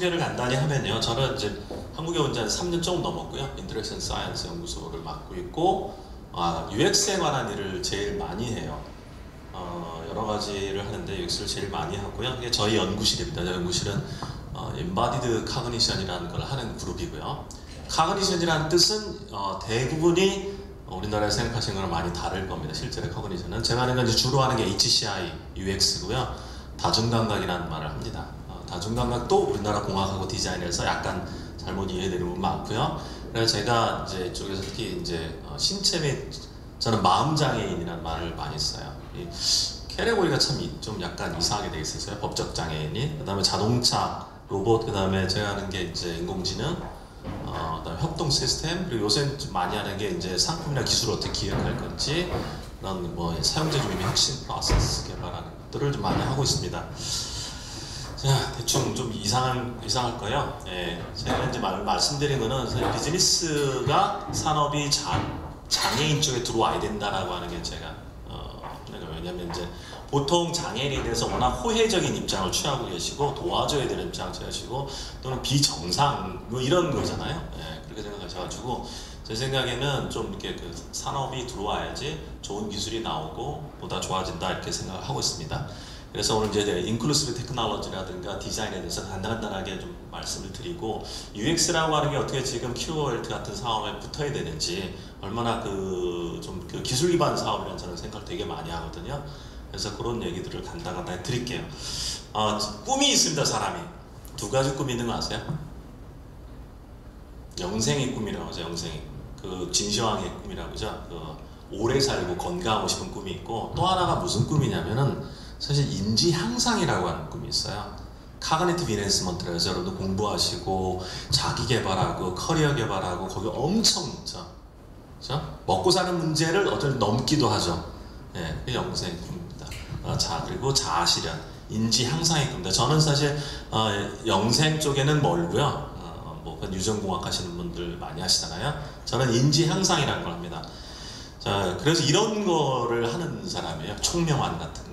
소개를 간단히 하면요. 저는 이제 한국에 온 지 한 3년 조금 넘었고요. 인터랙션 사이언스 연구소를 맡고 있고, UX에 관한 일을 제일 많이 해요. 여러 가지를 하는데 UX를 제일 많이 하고요. 이게 저희 연구실입니다. 저희 연구실은 Embodied Cognition이라는 걸 하는 그룹이고요. Cognition이라는 뜻은 대부분이 우리나라에서 생각하시는 거랑 많이 다를 겁니다. 실제로 Cognition은 제가 하는 건 이제 주로 하는 게 HCI, UX고요. 다중감각이라는 말을 합니다. 다중감각도 우리나라 공학하고 디자인에서 약간 잘못 이해되는 부분 많고요. 그래서 제가 이제 이쪽에서 특히 이제 신체 및 저는 마음장애인이라는 말을 많이 써요. 이 캐테고리가 참 좀 약간 이상하게 돼 있었어요. 법적 장애인이, 그 다음에 자동차, 로봇, 그 다음에 제가 하는 게 이제 인공지능, 그다음에 협동 시스템, 그리고 요새 좀 많이 하는 게 이제 상품이나 기술을 어떻게 기획할 건지, 그런 뭐 사용자 중심의 핵심 프로세스 개발하는 것들을 좀 많이 하고 있습니다. 자, 대충 좀 이상할 거예요. 예, 제가 이제 말씀드린 거는 사실 비즈니스가 산업이 장애인 쪽에 들어와야 된다라고 하는 게 제가 왜냐면 이제 보통 장애인에 대해서 워낙 호혜적인 입장을 취하고 계시고 도와줘야 되는 입장을 취하시고 또는 비정상 뭐 이런 거잖아요. 예, 그렇게 생각하셔가지고 제 생각에는 좀 이렇게 그 산업이 들어와야지 좋은 기술이 나오고 보다 좋아진다 이렇게 생각을 하고 있습니다. 그래서 오늘 이제 인클루시브 테크놀로지라든가 디자인에 대해서 간단하게 좀 말씀을 드리고 UX라고 하는 게 어떻게 지금 QOL 같은 사업에 붙어야 되는지 얼마나 좀 기술 기반 사업이라는 저는 생각을 되게 많이 하거든요. 그래서 그런 얘기들을 간단하게 드릴게요. 꿈이 있습니다. 사람이 두 가지 꿈이 있는 거 아세요? 영생의 꿈이라고 하죠. 영생의 진시황의 꿈이라고 하죠. 오래 살고 건강하고 싶은 꿈이 있고, 또 하나가 무슨 꿈이냐면은 사실 인지 향상이라고 하는 꿈이 있어요. 카그니티브 인핸스먼트라고 해서 여러분도 공부하시고 자기 개발하고 커리어 개발하고 거기 엄청 그렇죠? 먹고 사는 문제를 어쩔 넘기도 하죠. 예, 그게 영생의 꿈입니다. 그리고 자아실현, 인지 향상의 꿈입니다. 저는 사실 영생 쪽에는 멀고요. 뭐 유전공학 하시는 분들 많이 하시잖아요. 저는 인지 향상이라는 걸 합니다. 자, 그래서 이런 거를 하는 사람이에요. 총명환 같은 거.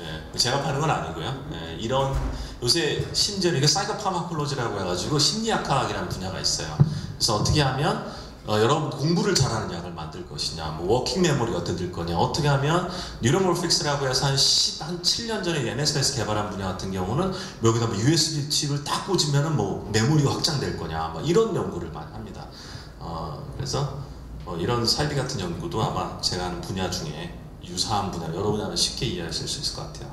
예, 제가 파는 건 아니고요. 예, 이런 요새 심지어 이게 사이코파마콜로지라고 해가지고 심리학학이라는 분야가 있어요. 그래서 어떻게 하면 여러분 공부를 잘하는 약을 만들 것이냐, 뭐 워킹 메모리가 어떻게 될 거냐, 어떻게 하면 뉴로모픽스라고 해서 한 7년 전에 NSF에서 개발한 분야 같은 경우는 여기다 뭐 USB 칩을 딱 꽂으면은 뭐 메모리가 확장될 거냐, 뭐 이런 연구를 많이 합니다. 그래서 이런 사이비 같은 연구도 아마 제가 하는 분야 중에 유사한 분야, 여러분이 하면 쉽게 이해하실 수 있을 것 같아요.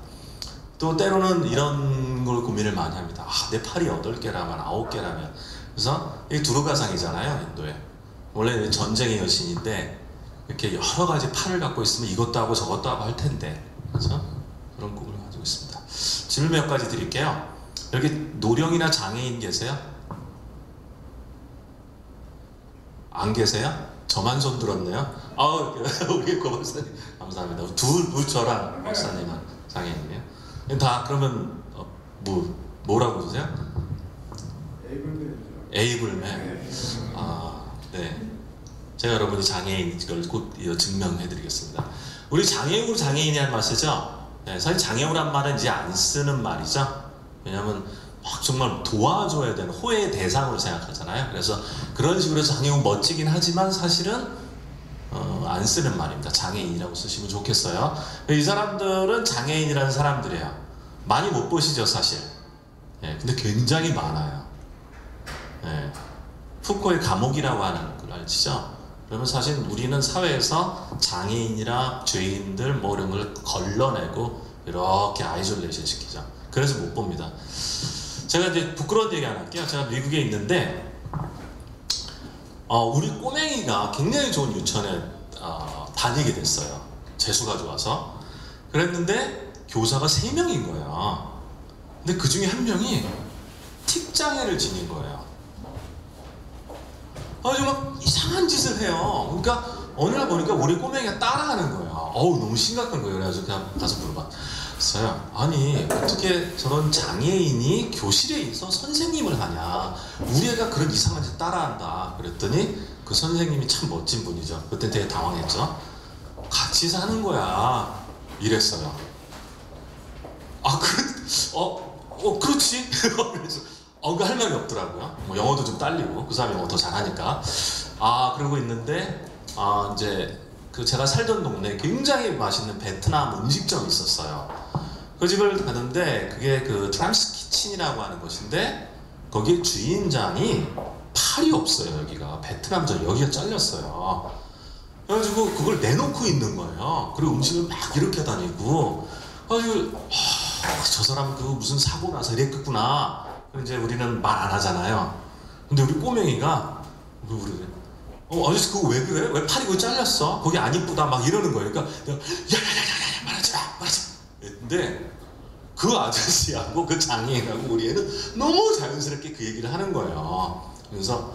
또 때로는 이런 걸 고민을 많이 합니다. 내 팔이 8개라면 9개라면. 그래서 이게 두루가상이잖아요, 인도에. 원래 전쟁의 여신인데 이렇게 여러 가지 팔을 갖고 있으면 이것도 하고 저것도 하고 할 텐데, 그렇죠? 그런 꿈을 가지고 있습니다. 질문 몇 가지 드릴게요. 여기 노령이나 장애인 계세요? 안 계세요? 저만 손 들었네요. 우리 고 박사님 감사합니다. 저랑 박사님은 장애인이에요. 다 그러면 뭐라고 그러세요? 에이블맨. 네. 제가 여러분이 장애인 이걸 곧 증명해드리겠습니다. 우리 장애인이라는 말 쓰죠? 네, 사실 장애우란 말은 이제 안 쓰는 말이죠. 왜냐하면 막 정말 도와줘야 되는 호혜의 대상으로 생각하잖아요. 그래서 그런 식으로 해서 장애우 멋지긴 하지만 사실은 안 쓰는 말입니다. 장애인이라고 쓰시면 좋겠어요. 이 사람들은 장애인이라는 사람들이에요. 많이 못 보시죠, 사실. 예, 근데 굉장히 많아요. 예, 푸코의 감옥이라고 하는 걸 아시죠? 그러면 사실 우리는 사회에서 장애인이라 죄인들 뭐 이런 걸 걸러내고 이렇게 아이솔레이션 시키죠. 그래서 못 봅니다. 제가 이제 부끄러운 얘기 안 할게요. 제가 미국에 있는데 우리 꼬맹이가 굉장히 좋은 유치원에 다니게 됐어요. 재수가 좋아서. 그랬는데 교사가 3명인 거예요. 근데 그 중에 한 명이 틱장애를 지닌 거예요. 막 이상한 짓을 해요. 그러니까 어느 날 보니까 우리 꼬맹이가 따라하는 거예요. 너무 심각한 거예요. 그래가지고 그냥 가서 물어봤어요. 아니 어떻게 저런 장애인이 교실에 있어 선생님을 하냐, 우리 애가 그런 이상한 짓 따라한다. 그랬더니 그 선생님이 참 멋진 분이죠. 그때 되게 당황했죠. 같이 사는 거야 이랬어요. 그렇지. 그래서 그 할 말이 없더라고요. 뭐 영어도 좀 딸리고 그 사람이 영어 더 잘하니까. 그러고 있는데 이제 그 제가 살던 동네에 굉장히 맛있는 베트남 음식점이 있었어요. 그 집을 가는데 그게 그 트람스 키친이라고 하는 곳인데 거기 주인장이 팔이 없어요. 여기가 베트남전 여기가 잘렸어요. 그래가지고 그걸 내놓고 있는 거예요. 그리고 음식을 막 이렇게 다니고 그래가지고 저 사람 그 무슨 사고 나서 이랬겠구나. 이제 우리는 말 안 하잖아요. 근데 우리 꼬맹이가 우리 아저씨 그거 왜 그래? 왜 팔이 그거 잘렸어? 거기 안 이쁘다 막 이러는 거예요. 그러니까 내가 야야야야야 말하지 마 근데 그 아저씨하고 그 장애인하고 우리 애는 너무 자연스럽게 그 얘기를 하는 거예요. 그래서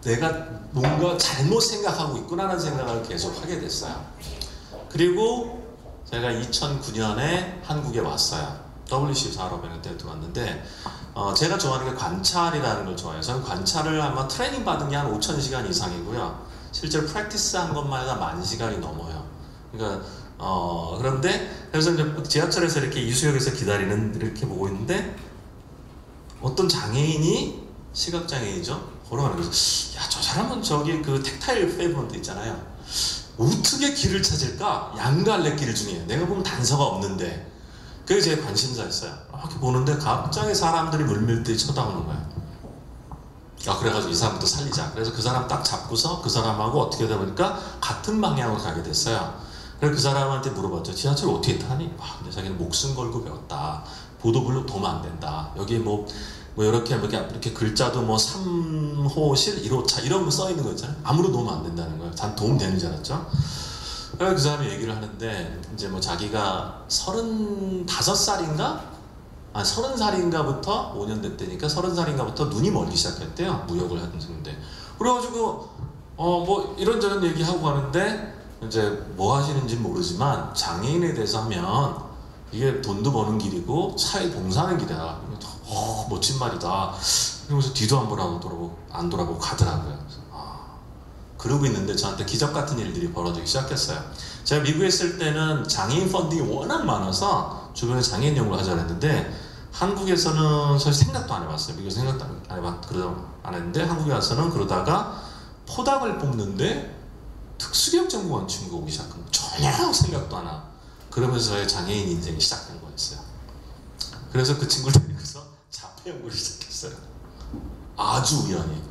내가 뭔가 잘못 생각하고 있구나라는 생각을 계속 하게 됐어요. 그리고 제가 2009년에 한국에 왔어요. WC 산업에는 때도 왔는데 제가 좋아하는 게 관찰이라는 걸 좋아해요. 저는 관찰을 아마 트레이닝 받은 게 한 5,000시간 이상이고요. 실제로 프랙티스 한 것만 해도 10,000시간이 넘어요. 그러니까 그런데 그래서 이제 지하철에서 이렇게 이수역에서 기다리는 이렇게 보고 있는데 어떤 장애인이 시각장애인이죠. 걸어가는 거죠. 야, 저 사람은 저기 그 텍타일 페이먼트 있잖아요. 어떻게 길을 찾을까? 양갈래길 중에 내가 보면 단서가 없는데 그게 제 관심사였어요. 이렇게 보는데 갑자기 사람들이 물밀듯이 쳐다보는 거예요. 그래가지고 이 사람부터 살리자. 그래서 그 사람 딱 잡고서 그 사람하고 어떻게 하다 보니까 같은 방향으로 가게 됐어요. 그래서 그 사람한테 물어봤죠. 지하철 어떻게 타니? 근데 자기는 목숨 걸고 배웠다. 보도블록 도움 안 된다. 여기 뭐 이렇게 글자도 뭐 3호실 1호차 이런 거 써 있는 거 있잖아요. 아무로 도움 안 된다는 거예요. 단 도움 되는 줄 알았죠. 그래서 그 사람이 얘기를 하는데 이제 뭐 자기가 35살인가? 30살인가부터 5년 됐다니까 30살인가부터 눈이 멀기 시작했대요. 무역을 하는데 그래가지고 뭐 이런저런 얘기하고 하는데 이제 뭐 하시는지 모르지만 장애인에 대해서 하면 이게 돈도 버는 길이고 사회 봉사하는 길이야. 멋진 말이다. 그러면서 뒤도 안 돌아보고 가더라고요. 그러고 있는데 저한테 기적 같은 일들이 벌어지기 시작했어요. 제가 미국에 있을 때는 장애인 펀딩이 워낙 많아서 주변에 장애인 연구를 하자 했는데 한국에서는 사실 생각도 안 해봤어요. 미국에서 생각도 안 했는데 한국에 와서는 그러다가 포닥을 뽑는데 특수교육전공원 친구가 오기 시작한 거예요. 전혀 생각도 안 하고. 그러면서 저의 장애인 인생이 시작된 거였어요. 그래서 그 친구를 데리고서 자폐 연구를 시작했어요. 아주 우연히.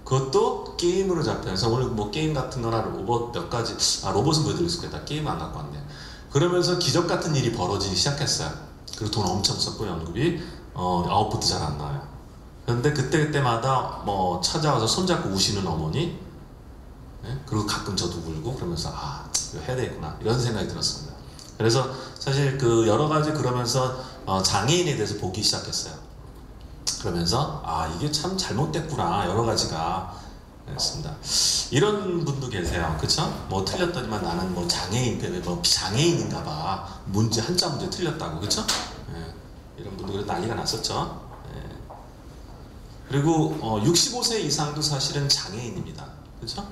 그것도 게임으로 잡혀서 오늘 뭐 게임 같은 거나 로봇 몇 가지 로봇은 보여드릴 수 있겠다. 게임 안 갖고 왔네. 그러면서 기적 같은 일이 벌어지기 시작했어요. 그리고 돈 엄청 썼고 연구비 아웃풋도 잘 안 나와요. 그런데 그때마다 뭐 찾아와서 손잡고 우시는 어머니 그리고 가끔 저도 울고 그러면서 이거 해야 되겠구나 이런 생각이 들었습니다. 그래서 사실 그 여러 가지 그러면서 장애인에 대해서 보기 시작했어요. 그러면서 이게 참 잘못됐구나 여러 가지가 그랬습니다. 이런 분도 계세요. 그쵸? 뭐 틀렸더니만 나는 뭐 장애인인가봐. 문제 한자 문제 틀렸다고. 그쵸? 이런 분들 난리가 났었죠. 그리고 65세 이상도 사실은 장애인입니다. 그쵸?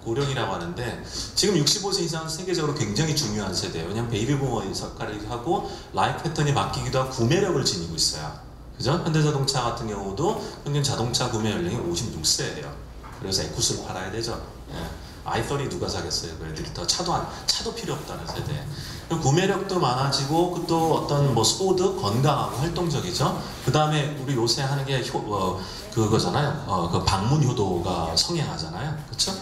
고령이라고 하는데 지금 65세 이상은 세계적으로 굉장히 중요한 세대예요. 왜냐하면 베이비부머 역할을 하고 라이프 패턴이 바뀌기도 하고 구매력을 지니고 있어요. 그죠? 현대자동차 같은 경우도 평균 자동차 구매 연령이 56세예요. 그래서 에쿠스를 팔아야 되죠. i30 누가 사겠어요? 그 애들이 더 차도 필요 없다는 세대. 구매력도 많아지고 또 어떤 뭐 스포드 건강하고 활동적이죠. 그 다음에 우리 요새 하는 게 그거잖아요. 그 방문 효도가 성행하잖아요. 그렇죠?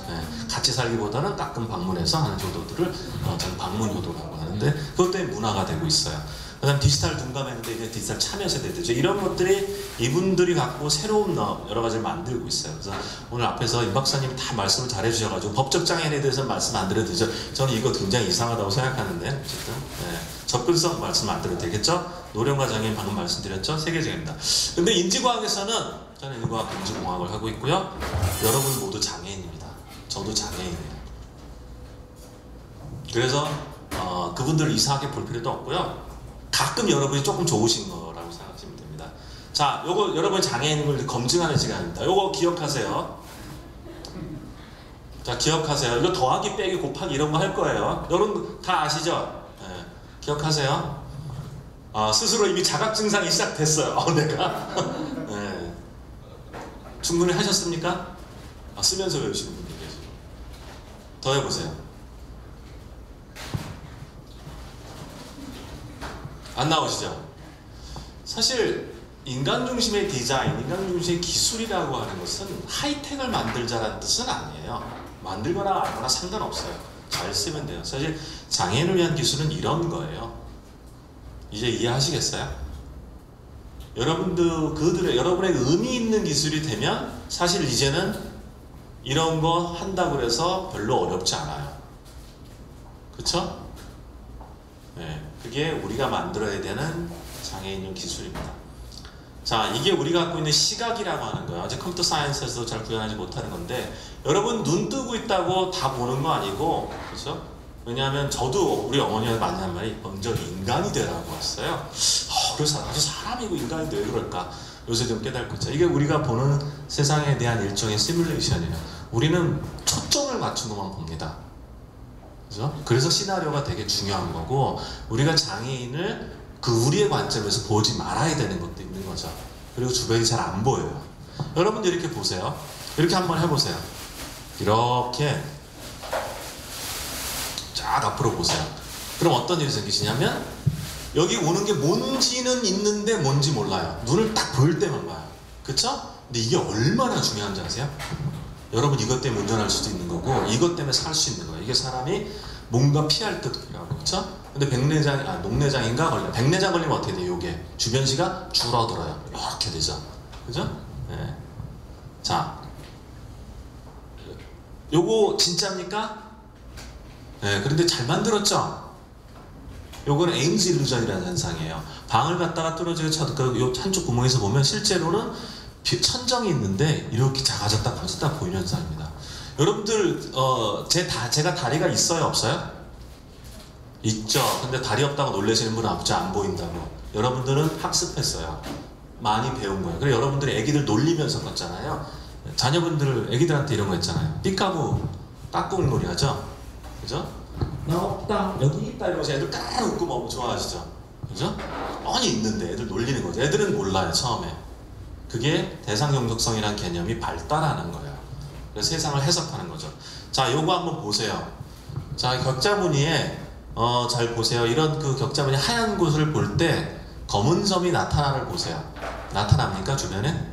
같이 살기보다는 가끔 방문해서 하는 효도들을 저는 방문 효도라고 하는데 그것 때문에 문화가 되고 있어요. 그 다음 디지털 둔감했는데 이제 디지털 참여 세대들이죠. 이런 것들이 이분들이 갖고 새로운 여러 가지를 만들고 있어요. 그래서 오늘 앞에서 임 박사님이 다 말씀을 잘 해주셔가지고 법적 장애인에 대해서 말씀 안 드려도 되죠. 저는 이거 굉장히 이상하다고 생각하는데 어쨌든 접근성 말씀 안 드려도 되겠죠. 노령과 장애인 방금 말씀드렸죠. 세계적입니다. 근데 인지과학에서는 저는 인과학 인지공학을 하고 있고요. 여러분 모두 장애인입니다. 저도 장애인이에요. 그래서 그분들을 이상하게 볼 필요도 없고요. 가끔 여러분이 조금 좋으신 거라고 생각하시면 됩니다. 자, 요거 여러분 장애인을 검증하는 시간입니다. 요거 기억하세요. 자, 기억하세요. 이거 더하기, 빼기, 곱하기 이런 거 할 거예요. 여러분 다 아시죠? 기억하세요. 스스로 이미 자각 증상이 시작됐어요. 내가. 네. 충분히 하셨습니까? 쓰면서 외우시는 분들 계세요. 더 해보세요. 안 나오시죠? 사실 인간 중심의 디자인, 인간 중심의 기술이라고 하는 것은 하이텍을 만들자라는 뜻은 아니에요. 만들거나 안 하거나 상관없어요. 잘 쓰면 돼요. 사실 장애인을 위한 기술은 이런 거예요. 이제 이해하시겠어요? 여러분의 의미 있는 기술이 되면 사실 이제는 이런 거 한다고 해서 별로 어렵지 않아요. 그쵸? 네, 그게 우리가 만들어야 되는 장애인용 기술입니다. 자, 이게 우리가 갖고 있는 시각이라고 하는 거예요. 아직 컴퓨터 사이언스에서도 잘 구현하지 못하는 건데, 여러분 눈 뜨고 있다고 다 보는 거 아니고, 그렇죠? 왜냐하면 저도 우리 어머니가 많이 한 말이 먼저 인간이 되라고 했어요. 그래서 아주 사람이고 인간인데 왜 그럴까? 요새 좀 깨닫고 있죠. 이게 우리가 보는 세상에 대한 일종의 시뮬레이션이에요. 우리는 초점을 맞춘 것만 봅니다. 그죠? 그래서 시나리오가 되게 중요한 거고, 우리가 장애인을 우리의 관점에서 보지 말아야 되는 것도 있는 거죠. 그리고 주변이 잘 안 보여요. 여러분들 이렇게 보세요. 이렇게 한번 해보세요. 이렇게 쫙 앞으로 보세요. 그럼 어떤 일이 생기시냐면, 여기 오는 게 뭔지는 있는데 뭔지 몰라요. 눈을 딱 보일 때만 봐요. 그쵸? 근데 이게 얼마나 중요한지 아세요? 여러분 이것 때문에 운전할 수도 있는 거고, 이것 때문에 살 수 있는 거예요. 이게 사람이 뭔가 피할 때도 그쵸? 근데 녹내장인가 걸려. 백내장 걸리면 어떻게 돼요? 요게 주변시가 줄어들어요. 이렇게 되죠. 그죠? 네. 자, 요거 진짜입니까? 네, 그런데 잘 만들었죠? 요거는 에임즈 일루전이라는 현상이에요. 방을 갖다가 뚫어지게 요 한쪽 구멍에서 보면 실제로는 천정이 있는데 이렇게 작아졌다 커졌다 보이는 현상입니다. 여러분들 제가 다리가 있어요 없어요? 있죠. 근데 다리 없다고 놀라시는 분은 아프지 안 보인다고. 여러분들은 학습했어요. 많이 배운 거예요. 그리고 여러분들이 애기들 놀리면서 컸잖아요. 애기들한테 이런 거 했잖아요. 삐까부 깍꿍 놀이 하죠? 그죠? 나 없다 여기 있다 이러면서 애들 딱 웃고 너무 좋아하시죠? 그죠? 뻔히 있는데 애들 놀리는 거죠. 애들은 몰라요 처음에. 그게 대상용속성이라는 개념이 발달하는 거예요. 그래서 세상을 해석하는 거죠. 자, 요거 한번 보세요. 자, 격자무늬에 잘 보세요. 이런 격자무늬 하얀 곳을 볼 때 검은 점이 나타나를 보세요. 나타납니까 주변에?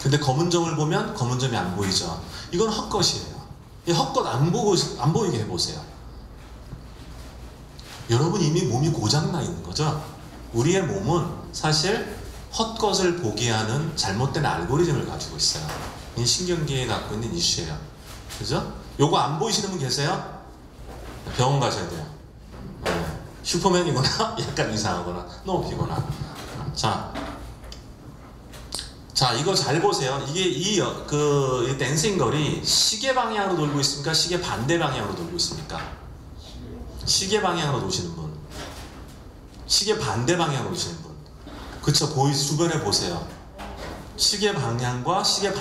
근데 검은 점을 보면 검은 점이 안 보이죠. 이건 헛것이에요. 이 헛것 안 보이게 해보세요. 여러분 이미 몸이 고장나 있는 거죠. 우리의 몸은 사실 헛것을 보게 하는 잘못된 알고리즘을 가지고 있어요. 이 신경계에 갖고 있는 이슈예요. 그죠? 요거 안 보이시는 분 계세요? 병원 가셔야 돼요. 네. 슈퍼맨이거나 약간 이상하거나 너무 피곤하. 자, 이거 잘 보세요. 이게 이 댄싱걸이 시계 방향으로 돌고 있습니까? 시계 반대 방향으로 돌고 있습니까? 시계 방향으로 도시는 분, 시계 반대 방향으로 도시는 분, 그쵸? 주변에 보세요. 시계 방향과 시계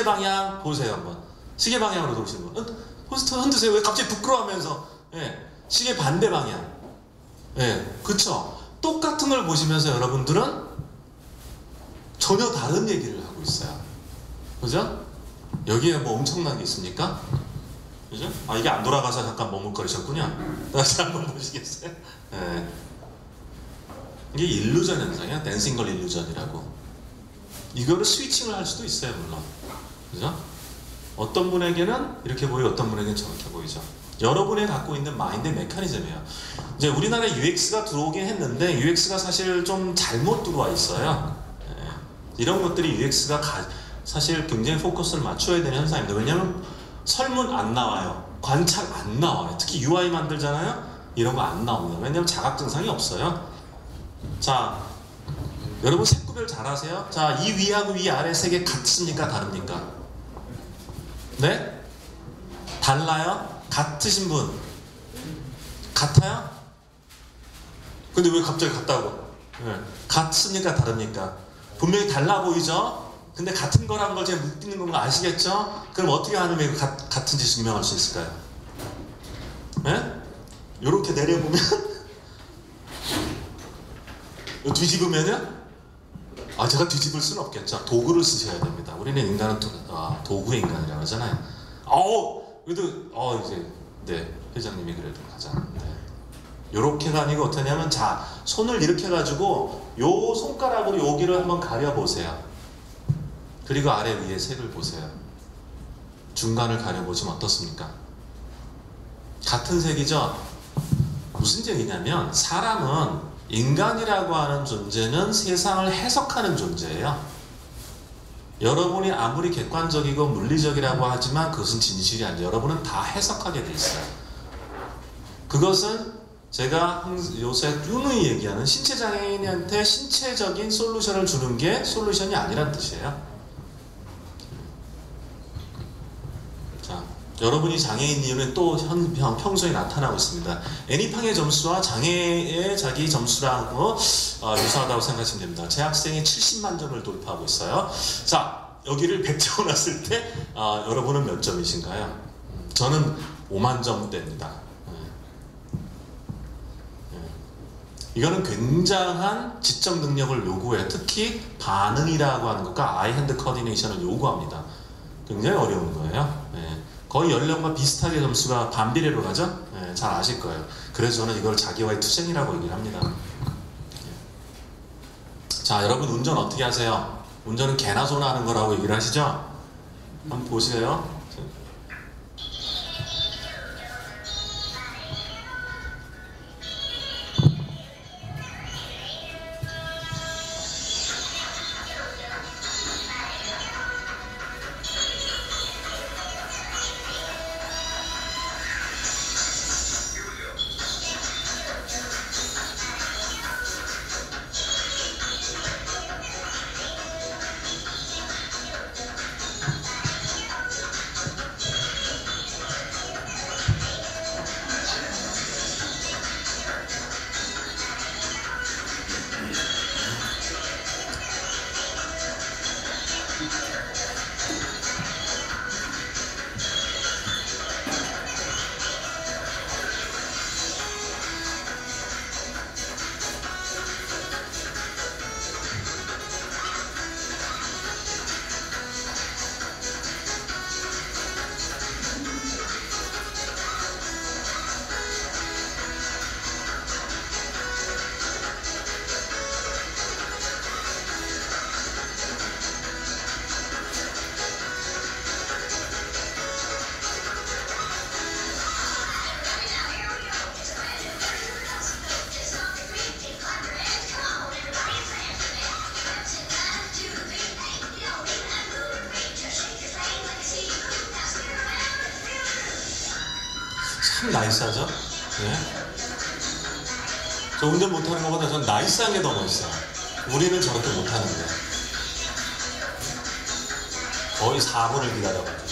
방향 보세요 한번. 시계 방향으로 도시는 분, 흔드세요. 왜 갑자기 부끄러워하면서? 예, 시계 반대 방향. 예, 그쵸? 똑같은 걸 보시면서 여러분들은 전혀 다른 얘기를 하고 있어요. 그죠? 여기에 뭐 엄청난 게 있습니까? 그죠? 이게 안 돌아가서 잠깐 머뭇거리셨군요. 다시 한번 보시겠어요? 네. 이게 일루전 현상이야. 댄싱걸 일루전이라고. 이거를 스위칭을 할 수도 있어요, 물론. 그죠? 어떤 분에게는 이렇게 보이고 어떤 분에게는 저렇게 보이죠. 여러분이 갖고 있는 마인드 메커니즘이에요. 이제 우리나라에 UX가 들어오긴 했는데 UX가 사실 좀 잘못 들어와 있어요. 네. 이런 것들이 UX가 사실 굉장히 포커스를 맞춰야 되는 현상입니다. 왜냐하면 설문 안 나와요. 관찰 안 나와요. 특히 UI 만들잖아요. 이런 거 안 나옵니다. 왜냐하면 자각 증상이 없어요. 자, 여러분 색구별 잘 하세요? 자, 이 위하고 위 아래 세 개 같습니까? 다릅니까? 네? 달라요? 같으신 분? 같아요? 근데 왜 갑자기 같다고? 네. 같습니까? 다릅니까? 분명히 달라 보이죠? 근데 같은 거라는 걸 제가 묻는 건 아시겠죠? 그럼 어떻게 하면 이거 같은지 증명할 수 있을까요? 네? 요렇게 내려보면 뒤집으면요? 제가 뒤집을 수는 없겠죠. 도구를 쓰셔야 됩니다. 우리는 인간은 도구의 인간이라고 하잖아요. 그래도 이제 네 회장님이 그래도 가장 요렇게가 아니고 어떠냐면 자 손을 이렇게 해가지고 요 손가락으로 여기를 한번 가려보세요. 그리고 아래 위에 색을 보세요. 중간을 가려보시면 어떻습니까? 같은 색이죠? 무슨 얘기냐면 사람은 인간이라고 하는 존재는 세상을 해석하는 존재예요. 여러분이 아무리 객관적이고 물리적이라고 하지만 그것은 진실이 아니에요. 여러분은 다 해석하게 돼 있어요. 그것은 제가 요새 누누이 얘기하는 신체장애인한테 신체적인 솔루션을 주는 게 솔루션이 아니란 뜻이에요. 자, 여러분이 장애인 이유는 또 평소에 나타나고 있습니다. 애니팡의 점수와 장애의 자기 점수랑 유사하다고 생각하시면 됩니다. 제 학생이 70만 점을 돌파하고 있어요. 자, 여기를 100점 났을 때 여러분은 몇 점이신가요? 저는 5만 점대입니다. 이거는 굉장한 지적 능력을 요구해요. 특히 반응이라고 하는 것과 아이 핸드 코디네이션을 요구합니다. 굉장히 어려운 거예요. 거의 연령과 비슷하게 점수가 반비례로 가죠? 잘 아실 거예요. 그래서 저는 이걸 자기와의 투쟁이라고 얘기를 합니다. 자, 여러분 운전 어떻게 하세요? 운전은 개나 소나 하는 거라고 얘기를 하시죠? 한번 보세요. 참 나이스하죠? 네. 저 운전 못하는 것보다 전 나이스한 게 더 멋있어요. 우리는 저렇게 못하는데 거의 4분을 기다려가지고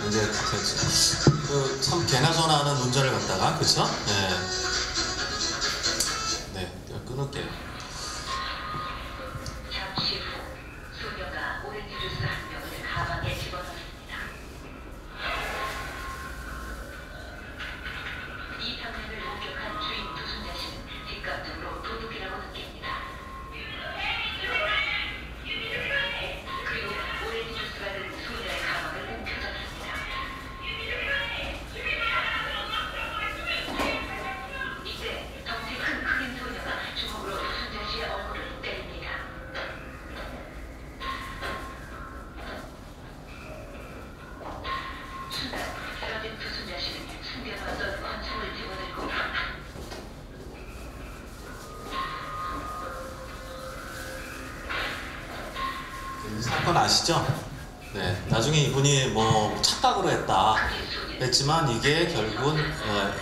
이제 참 개나 소나 하는 운전을 갖다가 그쵸? 네, 끊을게요. 잠시 후 소녀가 오렌지 주스 한 병을 가방에 집어넣습니다. 이 장면을 목격한 주인 두순자 씨는 뒷감정으로 도둑이라고 느낍니다. 그리고 오렌지 주스가 든 소녀의 가방을 움켜잡습니다. 이때 덩치 큰 흑인 소녀가 주먹으로 두순자 씨의 얼굴을 때립니다. 순간 쓰러진 두순자 씨는 숨겨놨던 권총을 집어들고 이 사건 아시죠? 네, 나중에 이분이 뭐 착각으로 했다 했지만 이게 결국은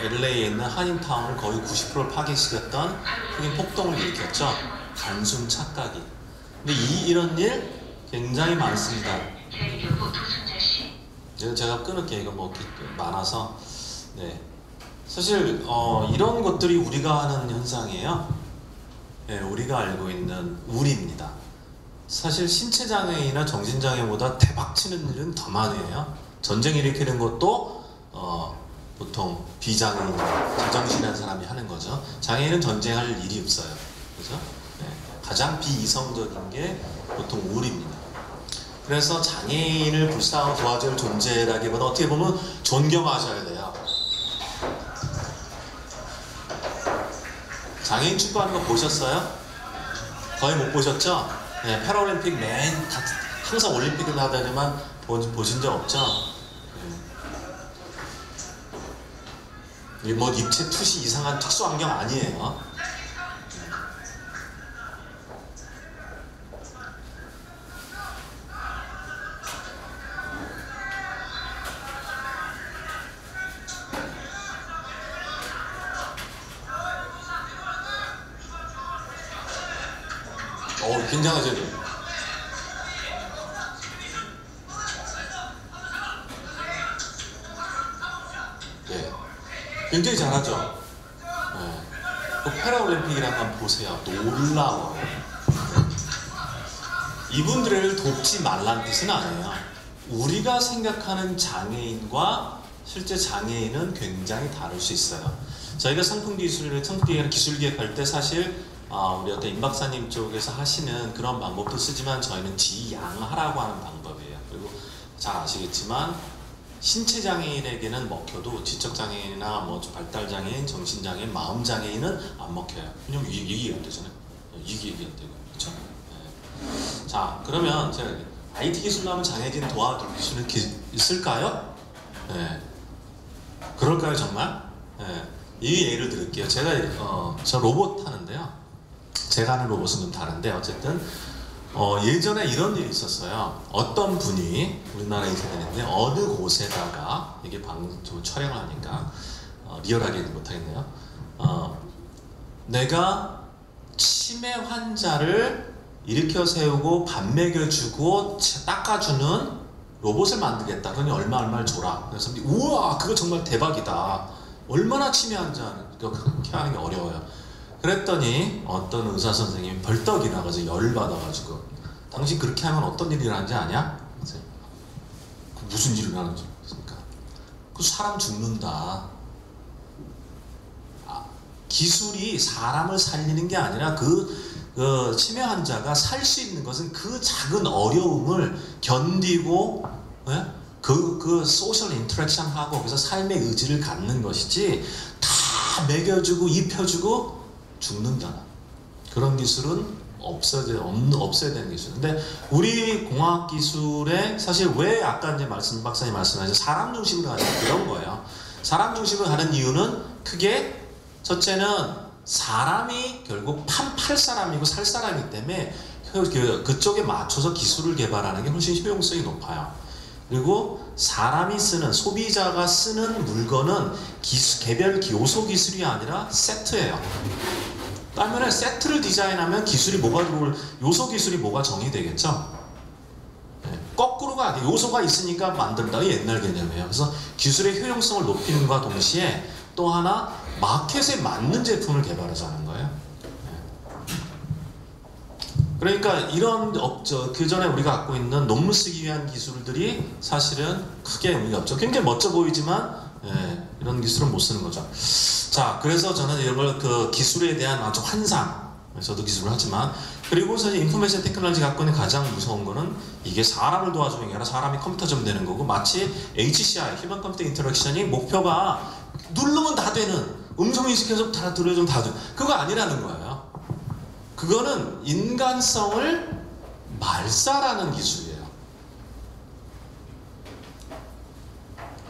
LA에 있는 한인타운을 거의 90%를 파괴시켰던 흑인 폭동을 일으켰죠. 단순 착각이. 근데 이런 일 굉장히 많습니다. 제2교부 두순자 씨. 제가 끊을 게 이거 뭐 많아서 네. 사실 이런 것들이 우리가 하는 현상이에요. 네, 우리가 알고 있는 우리입니다. 사실 신체장애인이나 정신장애보다 대박치는 일은 더 많이 해요. 전쟁 일으키는 것도 보통 비장애인, 제정신한 사람이 하는 거죠. 장애인은 전쟁할 일이 없어요. 그죠? 네. 가장 비이성적인 게 보통 우울입니다. 그래서 장애인을 불쌍하고 도와줄 존재라기보다 어떻게 보면 존경하셔야 돼요. 장애인 축구하는 거 보셨어요? 거의 못 보셨죠? 네, 패럴림픽 항상 올림픽을 하다니만 보신 적 없죠? 네. 뭐 입체 투시 이상한 특수 환경 아니에요. 긴장하셔야 돼요. 네. 굉장히 잘하죠? 네. 그 패럴림픽이랑 한번 보세요. 놀라워요. 이분들을 돕지 말라는 뜻은 아니에요. 우리가 생각하는 장애인과 실제 장애인은 굉장히 다를 수 있어요. 저희가 기술기획할 때 사실 우리 어떤 임 박사님 쪽에서 하시는 그런 방법도 쓰지만 저희는 지양하라고 하는 방법이에요. 그리고 잘 아시겠지만 신체장애인에게는 먹혀도 지적장애인이나 뭐 발달장애인, 정신장애인, 마음장애인은 안 먹혀요. 왜냐면 이게 안 되잖아요. 이게 안 되고 그렇죠? 네. 자, 그러면 제가 IT 기술로 하면 장애인 도와줄 수는 있을까요? 네. 그럴까요 정말? 네. 이 예를 들을게요. 제가 저 로봇 하는데요. 제가 하는 로봇은 좀 다른데 어쨌든 예전에 이런 일이 있었어요. 어떤 분이 우리나라에 있었는데 어느 곳에다가 이게 좀 촬영을 하니까 리얼하게 못하겠네요. 내가 치매 환자를 일으켜 세우고 밥 먹여주고 닦아주는 로봇을 만들겠다. 그러니 얼마를 줘라. 그래서 우와 그거 정말 대박이다. 얼마나 치매 환자는 그렇게 하는 게 어려워요. 그랬더니 어떤 의사 선생님이 벌떡 일어나가지고 열받아가지고 당신 그렇게 하면 어떤 일이 일어나는지 아냐? 무슨 일이 일어나는지 모르니까 그 사람 죽는다. 기술이 사람을 살리는 게 아니라 그 치매 환자가 살 수 있는 것은 그 작은 어려움을 견디고 그 소셜 인터랙션 하고 그래서 삶의 의지를 갖는 것이지 다 먹여주고 입혀주고 죽는다. 그런 기술은 없어야 되는 기술. 근데 우리 공학 기술에 사실 왜 아까 이제 박사님 말씀하신 사람 중심으로 하는 그런 거예요. 사람 중심으로 하는 이유는 크게 첫째는 사람이 결국 팔 사람이고 살 사람이기 때문에 그쪽에 맞춰서 기술을 개발하는 게 훨씬 효용성이 높아요. 그리고 사람이 쓰는 소비자가 쓰는 물건은 개별 요소 기술이 아니라 세트예요. 반면에 세트를 디자인하면 기술이 뭐가 들어올 요소 기술이 뭐가 정의되겠죠? 네. 거꾸로가 아니에요. 요소가 있으니까 만든다. 옛날 개념이에요. 그래서 기술의 효용성을 높이는 것과 동시에 또 하나 마켓에 맞는 제품을 개발하자는 거예요. 네. 그러니까 이런 그 전에 우리가 갖고 있는 논문 쓰기 위한 기술들이 사실은 크게 의미가 없죠. 굉장히 멋져 보이지만 이런 기술은 못 쓰는 거죠. 자, 그래서 저는 이런 걸 그 기술에 대한 아주 환상, 저도 기술을 하지만 그리고 사실 인포메이션 테크놀로지 갖고 있는 가장 무서운 거는 이게 사람을 도와주는 게 아니라 사람이 컴퓨터 좀 되는 거고 마치 HCI, 휴먼 컴퓨터 인터랙션이 목표가 누르면 다 되는 음성인식해서 다 들려주면 다 되는 그거 아니라는 거예요. 그거는 인간성을 말살하는 기술이에요.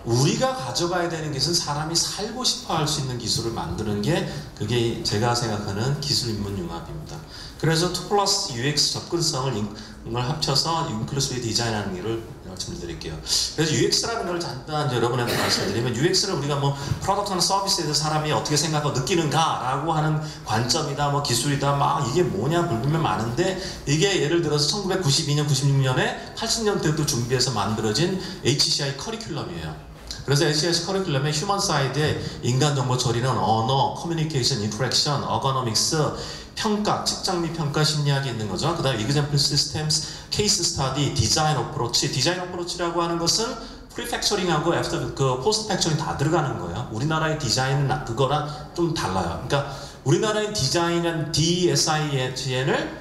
우리가 가져가야 되는 것은 사람이 살고 싶어 할 수 있는 기술을 만드는 게 그게 제가 생각하는 기술 인문융합입니다. 그래서 2 플러스 UX 접근성을 합쳐서 인클루시브 디자인하는 일을 말씀을 드릴게요. 그래서 UX라는 걸 간단히 여러분한테 말씀드리면 UX를 우리가 뭐 프로덕트나 서비스에 대해서 사람이 어떻게 생각하고 느끼는가라고 하는 관점이다, 뭐 기술이다, 막 이게 뭐냐 불분명 많은데 이게 예를 들어서 1992년, 96년에 80년대부터 준비해서 만들어진 HCI 커리큘럼이에요. 그래서 HCI 커리큘럼에 휴먼 사이드에 인간 정보 처리는 언어, 커뮤니케이션, 인터랙션, 어거노믹스, 평가, 측정 및 평가 심리학이 있는 거죠. 그 다음에 example systems, case study, 디자인 어프로치. 디자인 어프로치라고 하는 것은 프리팩처링하고 애프터 그 포스트 팩처링 다 들어가는 거예요. 우리나라의 디자인은 그거랑 좀 달라요. 그러니까 우리나라의 디자인은 DSIN을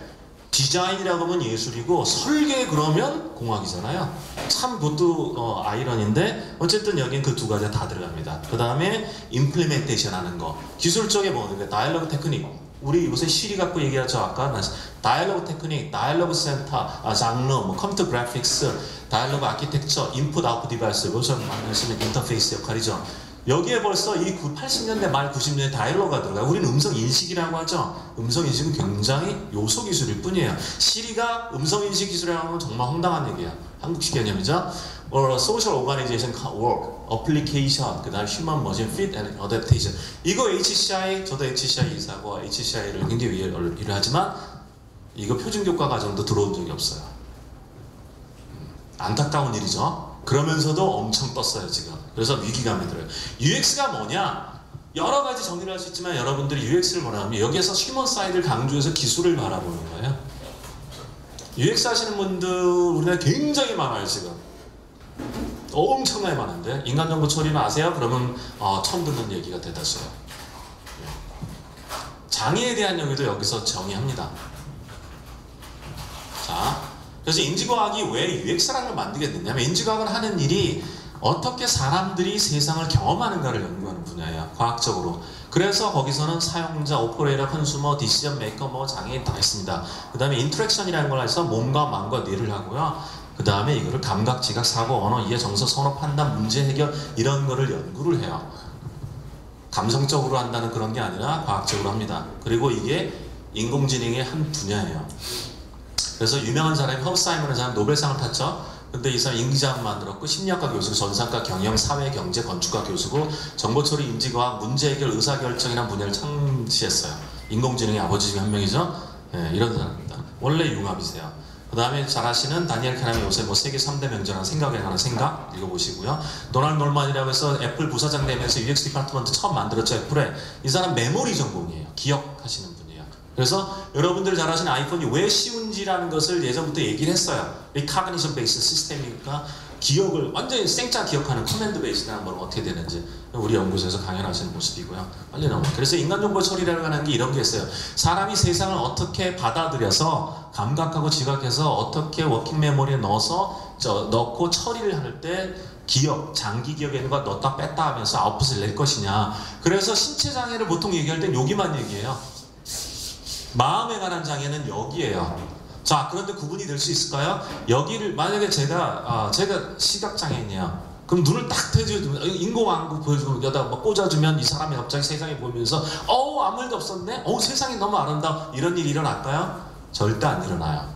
디자인이라고 하면 예술이고 설계 그러면 공학이잖아요. 참 그것도 아이러니인데 어쨌든 여긴 그 두 가지가 다 들어갑니다. 그 다음에 임플리멘테이션 하는 거. 기술적인 뭐 다이얼로그 테크닉. 우리 요새 시리 갖고 얘기하죠. 아까 다이얼로그 테크닉, 다이얼로그 센터, 장르, 뭐 컴퓨터 그래픽스, 다이얼로그 아키텍처, 인풋 아웃풋 디바이스, 요즘 말씀하시는 인터페이스 역할이죠. 여기에 벌써 이 80년대 말 90년대 다이얼로그가 들어가요. 우리는 음성 인식이라고 하죠. 음성 인식은 굉장히 요소 기술일 뿐이에요. 시리가 음성 인식 기술이라고 하면 정말 황당한 얘기야. 한국식 개념이죠. Social Organization Work, Application, 그 다음 Human Machine Fit and Adaptation. 이거 HCI, 저도 HCI 이사고 HCI를 굉장히 일을 하지만 이거 표준교과 과정도 들어온 적이 없어요. 안타까운 일이죠. 그러면서도 엄청 떴어요 지금. 그래서 위기감이 들어요. UX가 뭐냐? 여러 가지 정의를 할 수 있지만 여러분들이 UX를 뭐냐면 여기에서 휴먼 사이드를 강조해서 기술을 바라보는 거예요. UX 하시는 분들 우리나라에 굉장히 많아요 지금. 엄청나게 많은데 인간정보 처리는 아세요? 그러면 처음 듣는 얘기가 대다수예요. 장애에 대한 영역도 여기서 정의합니다. 자, 그래서 인지과학이 왜 UX라는 걸 만들게 됐냐면 인지과학은 하는 일이 어떻게 사람들이 세상을 경험하는가를 연구하는 분야예요. 과학적으로. 그래서 거기서는 사용자, 오퍼레이터, 컨슈머, 디시전 메이커, 뭐 장애인 다 있습니다. 그 다음에 인터랙션이라는 걸 해서 몸과 마음과 뇌를 하고요. 그 다음에 이거를 감각, 지각, 사고, 언어, 이해, 정서, 선호, 판단, 문제 해결 이런 거를 연구를 해요. 감성적으로 한다는 그런 게 아니라 과학적으로 합니다. 그리고 이게 인공지능의 한 분야예요. 그래서 유명한 사람이 허브 사이먼이라는 사람 노벨상을 탔죠. 근데 이 사람 인기자문 만들었고 심리학과 교수고 전산과 경영, 사회, 경제, 건축과 교수고 정보처리, 인지과학, 문제 해결, 의사결정이라는 분야를 창시했어요. 인공지능의 아버지 중에 한 명이죠. 네, 이런 사람입니다. 원래 융합이세요. 그 다음에 잘 아시는 다니엘 카네만이 요새 뭐 세계 3대 명전한 생각에 관한 생각 읽어보시고요. 도널드 놀만이라고 해서 애플 부사장 되면서 UX 디파트먼트 처음 만들었죠. 애플에. 이 사람 메모리 전공이에요. 기억하시는 분이에요. 그래서 여러분들 잘 아시는 아이폰이 왜 쉬운지라는 것을 예전부터 얘기를 했어요. 리카그니션 베이스 시스템이니까 기억을 완전히 생짜 기억하는 커맨드 베이스라는 걸 어떻게 되는지 우리 연구소에서 강연하시는 모습이고요. 빨리 넘어. 그래서 인간정보 처리라고 하는 게 이런 게 있어요. 사람이 세상을 어떻게 받아들여서 감각하고 지각해서 어떻게 워킹 메모리에 넣어서 넣고 처리를 할 때 기억, 장기 기억에 있는 거 넣었다 뺐다 하면서 아웃풋을 낼 것이냐. 그래서 신체 장애를 보통 얘기할 땐 여기만 얘기해요. 마음에 관한 장애는 여기에요. 자, 그런데 구분이 될 수 있을까요? 여기를 만약에 제가 시각장애인이에요. 그럼 눈을 딱 떼주면 인공안구 보여주고 여기다 막 꽂아주면 이 사람이 갑자기 세상에 보면서 아무 일도 없었네? 세상이 너무 아름다워. 이런 일이 일어날까요? 절대 안 일어나요.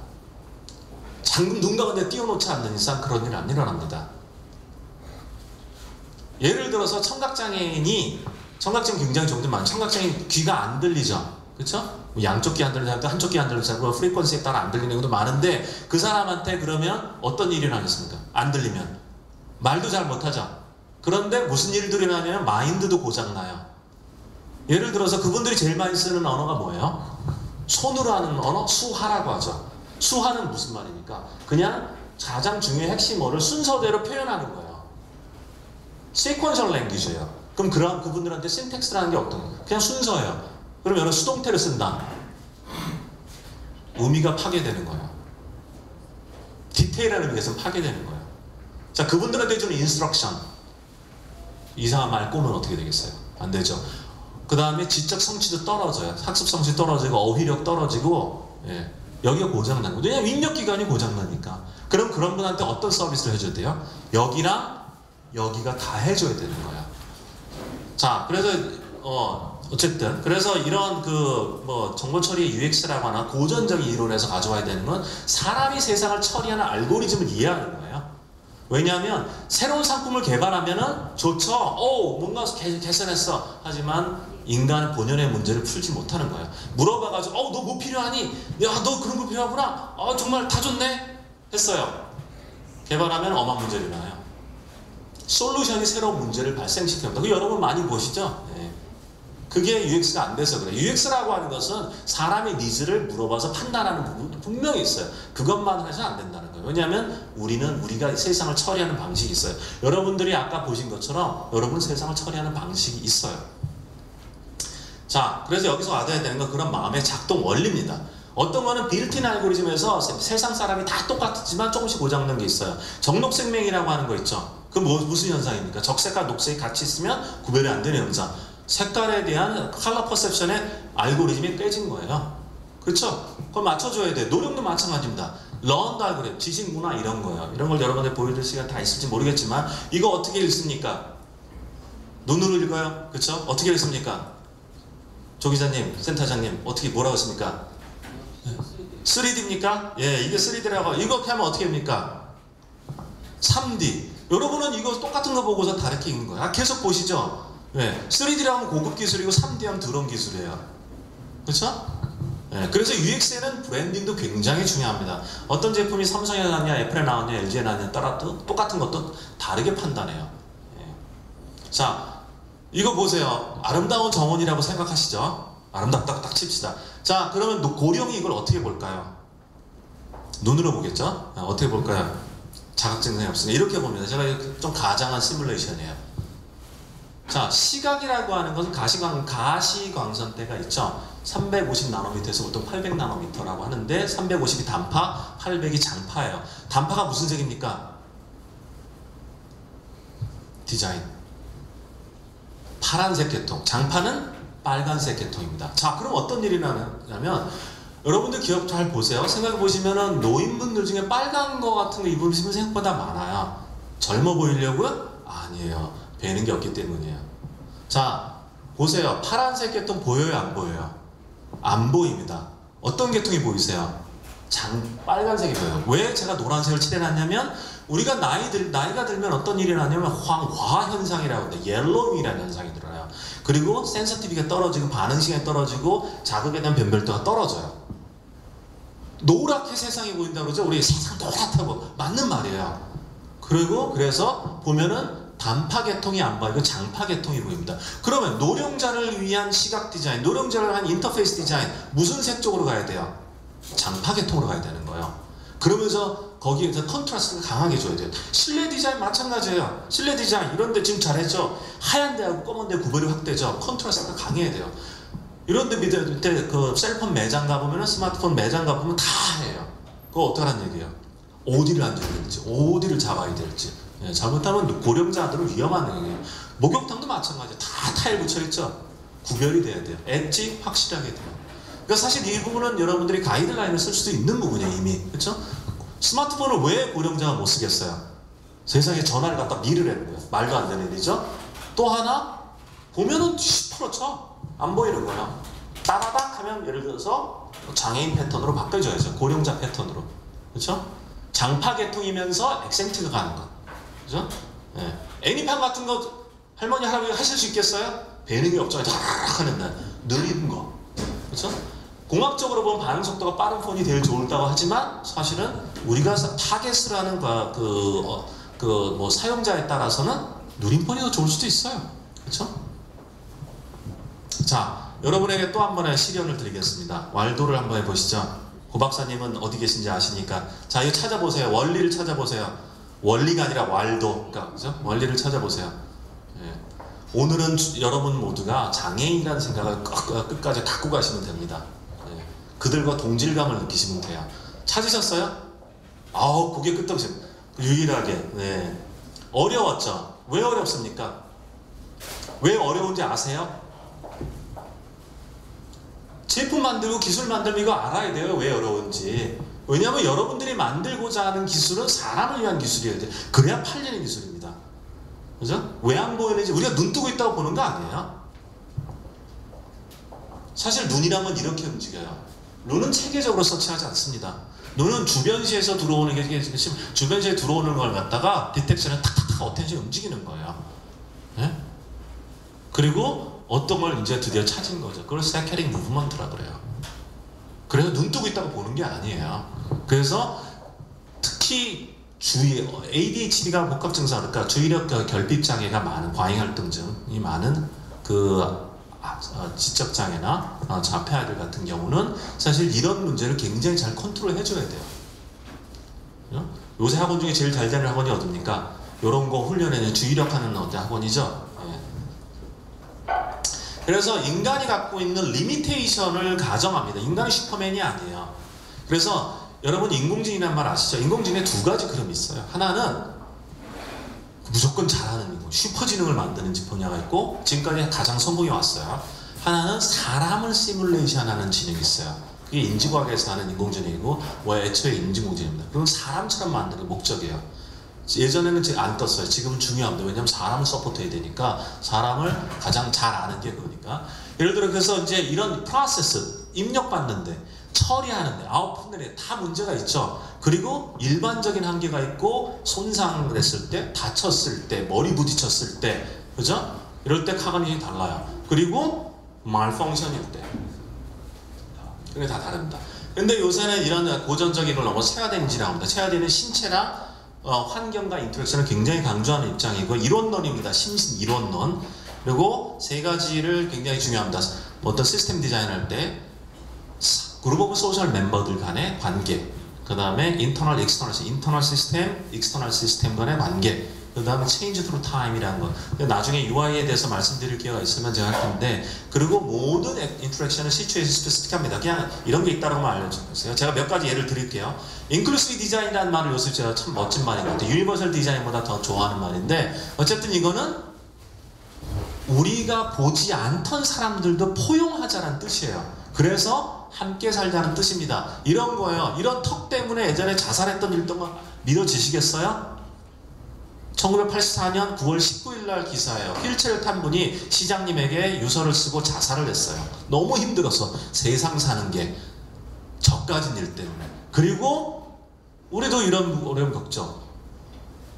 잠금 눈 가운데 띄워놓지 않는 이상 그런 일 안 일어납니다. 예를 들어서 청각장애인이 굉장히 종류 많아요. 청각장애인 귀가 안 들리죠? 그렇죠? 양쪽 귀 안 들리는 사람도 한쪽 귀 안 들리는 사람도 프리퀀시에 따라 안 들리는 것도 많은데 그 사람한테 그러면 어떤 일이 일어나겠습니까? 안 들리면 말도 잘 못하죠. 그런데 무슨 일들이 일어나냐면 마인드도 고장나요. 예를 들어서 그분들이 제일 많이 쓰는 언어가 뭐예요? 손으로 하는 언어? 수화라고 하죠. 수화는 무슨 말입니까? 그냥 가장 중요한 핵심어를 순서대로 표현하는 거예요. 시퀀셜 랭귀지예요. 그럼 그분들한테 신텍스라는 게 어떤 거예요? 그냥 순서예요. 그럼 여러 수동태를 쓴다. 의미가 파괴되는 거예요. 디테일한 의미에서 파괴되는 거예요. 자, 그분들한테 주는 인스트럭션. 이상한 말 꼬면 어떻게 되겠어요? 안 되죠. 그 다음에 지적 성취도 떨어져요. 학습 성취 떨어지고 어휘력 떨어지고 여기가 고장난 거예요. 왜냐면 입력기관이 고장나니까. 그럼 그런 분한테 어떤 서비스를 해줘야 돼요? 여기랑 여기가 다 해줘야 되는 거예요. 자, 그래서 어쨌든 그래서 이런 그 뭐 정보 처리의 UX라고 하나 고전적인 이론에서 가져와야 되는 건 사람이 세상을 처리하는 알고리즘을 이해하는 거예요. 왜냐하면 새로운 상품을 개발하면은 좋죠. 뭔가 개선했어. 하지만 인간 본연의 문제를 풀지 못하는 거예요. 물어봐가지고 너 뭐 필요하니? 야, 너 그런 거 필요하구나. 정말 다 좋네. 했어요. 개발하면 엄한 문제를 일어나요. 솔루션이 새로운 문제를 발생시킵니다. 그 여러분 많이 보시죠? 네. 그게 UX가 안 돼서 그래요. UX라고 하는 것은 사람의 니즈를 물어봐서 판단하는 부분도 분명히 있어요. 그것만 해서 안 된다는 거예요. 왜냐하면 우리가 세상을 처리하는 방식이 있어요. 여러분들이 아까 보신 것처럼 여러분 세상을 처리하는 방식이 있어요. 자, 그래서 여기서 와야 되는 건 그런 마음의 작동 원리입니다. 어떤 거는 빌트인 알고리즘에서 세상 사람이 다 똑같지만 조금씩 고장난 게 있어요. 정록생명이라고 하는 거 있죠. 그 무슨 현상입니까? 적색과 녹색이 같이 있으면 구별이 안 되는 현상. 색깔에 대한 컬러 퍼셉션의 알고리즘이 깨진 거예요. 그렇죠? 그걸 맞춰줘야 돼. 노력도 마찬가지입니다. 런드 알고리즘, 지식 문화 이런 거예요. 이런 걸 여러분들 보여줄 시간 다 있을지 모르겠지만 이거 어떻게 읽습니까? 눈으로 읽어요. 그렇죠? 어떻게 읽습니까? 조 기자님, 센터장님 어떻게 뭐라고 했습니까? 3D입니까? 예, 이게 3D라고. 이렇게 하면 어떻게 합니까? 3D. 여러분은 이거 똑같은 거 보고서 다르게 읽는 거예요. 계속 보시죠. 네, 3D라고 하면 고급 기술이고 3D 하면 드론 기술이에요. 그렇죠? 네, 그래서 UX에는 브랜딩도 굉장히 중요합니다. 어떤 제품이 삼성에 나왔냐, 애플에 나왔냐, LG에 나왔냐 따라도 똑같은 것도 다르게 판단해요. 네. 자, 이거 보세요. 아름다운 정원이라고 생각하시죠? 아름답다고 딱 칩시다. 자, 그러면 고령이 이걸 어떻게 볼까요? 눈으로 보겠죠? 어떻게 볼까요? 자각증상이 없으니 이렇게 봅니다. 제가 좀 가장한 시뮬레이션이에요. 자, 시각이라고 하는 것은 가시광선대가 있죠. 350나노미터에서 보통 800나노미터라고 하는데 350이 단파, 800이 장파예요. 단파가 무슨 색입니까? 디자인. 파란색 계통. 장파는 빨간색 계통입니다. 자, 그럼 어떤 일이 나냐면 여러분들 기억 잘 보세요. 생각해 보시면은 노인분들 중에 빨간 거 같은 거 입으시면 생각보다 많아요. 젊어 보이려고요? 아니에요. 배는 게 없기 때문이에요. 자, 보세요. 파란색 계통 보여요? 안 보여요? 안 보입니다. 어떤 계통이 보이세요? 빨간색이 보여요. 왜 제가 노란색을 칠해놨냐면 우리가 나이가 들면 어떤 일이 나냐면 황화 현상이라고 해요. 옐로잉이라는 현상이 들어요. 그리고 센서티비티가 떨어지고 반응 시간이 떨어지고 자극에 대한 변별도가 떨어져요. 노랗게 세상이 보인다고 그러죠. 우리 세상 노랗다고 맞는 말이에요. 그래서 보면은 단파 계통이 안 보이고 장파 계통이 보입니다. 그러면 노령자를 위한 시각 디자인, 노령자를 위한 인터페이스 디자인 무슨 색 쪽으로 가야 돼요? 장파 계통으로 가야 되는 거예요. 그러면서 거기에서 컨트라스트가 강하게 줘야 돼요. 실내 디자인 마찬가지예요. 실내 디자인 이런데 지금 잘했죠. 하얀 데하고 검은 데 구별이 확 되죠. 컨트라스트가 강해야 돼요. 이런데 밑에 그 셀폰 매장 가보면 스마트폰 매장 가보면 다 해요. 그거 어떡하란 얘기예요? 어디를 앉아야 될지, 어디를 잡아야 될지. 예, 잘못하면 고령자들은 위험한 얘기예요. 목욕탕도 마찬가지예요. 다 타일 붙여있죠. 구별이 돼야 돼요. 엣지 확실하게 돼요. 그러니까 사실 이 부분은 여러분들이 가이드라인을 쓸 수도 있는 부분이에요. 이미. 그렇죠? 스마트폰을 왜 고령자가 못 쓰겠어요? 세상에 전화를 갖다 미를 하는 거예요. 말도 안 되는 일이죠. 또 하나 보면은 10%쳐. 안 보이는 거예요. 따다닥 하면 예를 들어서 장애인 패턴으로 바꿔줘야죠. 고령자 패턴으로. 그렇죠? 장파 계통이면서 액센트가 가는 것. 그죠? 예. 애니팡 같은 거 할머니 할아버지 하실 수 있겠어요? 배능이 없죠. 다락 하는 날 느린 거. 그렇죠? 공학적으로 보면 반응 속도가 빠른 폰이 제일 좋다고 하지만 사실은 우리가 타겟을 하는 뭐 사용자에 따라서는 느린 폰이 더 좋을 수도 있어요. 그렇죠? 자, 여러분에게 또 한 번의 시련을 드리겠습니다. 왈도를 한번 해보시죠. 고 박사님은 어디 계신지 아시니까. 자, 이거 찾아보세요. 원리를 찾아보세요. 원리가 아니라 왈도. 그러니까, 그죠? 원리를 찾아보세요. 예. 오늘은 여러분 모두가 장애인이라는 생각을 끝까지 갖고 가시면 됩니다. 예. 그들과 동질감을 느끼시면 돼요. 찾으셨어요? 아우, 고개 끄덕이세요. 유일하게. 네. 어려웠죠? 왜 어렵습니까? 왜 어려운지 아세요? 제품 만들고 기술 만들면 이거 알아야 돼요. 왜 어려운지. 왜냐하면 여러분들이 만들고자 하는 기술은 사람을 위한 기술이어야 돼요. 그래야 팔리는 기술입니다. 그죠? 왜 안 보이는지 우리가 눈 뜨고 있다고 보는 거 아니에요. 사실 눈이란 건 이렇게 움직여요. 눈은 체계적으로 서치하지 않습니다. 눈은 주변시에서 들어오는 게 주변시에 들어오는 걸 갖다가 디텍션을 탁탁탁 어텐션이 움직이는 거예요. 네? 그리고 어떤 걸 이제 드디어 찾은 거죠. 그걸 사이클릭 무브먼트라 그래요. 그래서 눈 뜨고 있다고 보는 게 아니에요. 그래서 특히 ADHD가 복합 증상, 그러니까 주의력 결핍 장애가 많은, 과잉활동증이 많은 그 지적 장애나 자폐 아이들 같은 경우는 사실 이런 문제를 굉장히 잘 컨트롤 해줘야 돼요. 요새 학원 중에 제일 잘 되는 학원이 어딥니까? 이런 거 훈련에는 주의력 하는 학원이죠. 그래서 인간이 갖고 있는 리미테이션을 가정합니다. 인간은 슈퍼맨이 아니에요. 그래서 여러분 인공지능이란 말 아시죠? 인공지능에 두 가지 그림이 있어요. 하나는 무조건 잘하는 인공, 슈퍼지능을 만드는 분야가 있고 지금까지 가장 성공해 왔어요. 하나는 사람을 시뮬레이션하는 지능이 있어요. 그게 인지과학에서 하는 인공지능이고 애초에 인공지능입니다. 그건 사람처럼 만드는 게 목적이에요. 예전에는 안 떴어요. 지금은 중요합니다. 왜냐하면 사람을 서포트해야 되니까 사람을 가장 잘 아는 게 그러니까 예를 들어 그래서 이제 이런 프로세스 입력받는데 처리하는데 아웃풋 다 문제가 있죠. 그리고 일반적인 한계가 있고 손상됐을 때, 다쳤을 때, 머리 부딪혔을 때, 그죠? 이럴 때 카그니션이 달라요. 그리고 말펑션일 때, 그게 다 다릅니다. 근데 요새는 이런 고전적인 걸 넘어서 체화된 인지라고 합니다. 체화되는 신체랑 환경과 인터랙션을 굉장히 강조하는 입장이고 이론론입니다. 심신 이론론. 그리고 세 가지를 굉장히 중요합니다. 어떤 시스템 디자인할 때 그룹 오브 소셜 멤버들 간의 관계, 그 다음에 인터널 시스템, 익스터널 시스템 간의 관계, 그 다음에 체인지 트루 타임이라는 거. 나중에 UI에 대해서 말씀드릴 기회가 있으면 제가 할 텐데, 그리고 모든 인터랙션은 시츄에이션 스페시픽합니다. 그냥 이런 게 있다고만 알려주세요. 제가 몇 가지 예를 드릴게요. 인클루시브 디자인이라는 말을 요새 제가 참 멋진 말인 것 같아요. 유니버설 디자인보다 더 좋아하는 말인데, 어쨌든 이거는 우리가 보지 않던 사람들도 포용하자는 뜻이에요. 그래서 함께 살자는 뜻입니다. 이런 거예요. 이런 턱 때문에 예전에 자살했던 일동안 믿어지시겠어요? 1984년 9월 19일 날 기사예요. 휠체어를 탄 분이 시장님에게 유서를 쓰고 자살을 했어요. 너무 힘들어서 세상 사는 게 저까진 일 때문에. 그리고 우리도 이런 어려움 겪죠.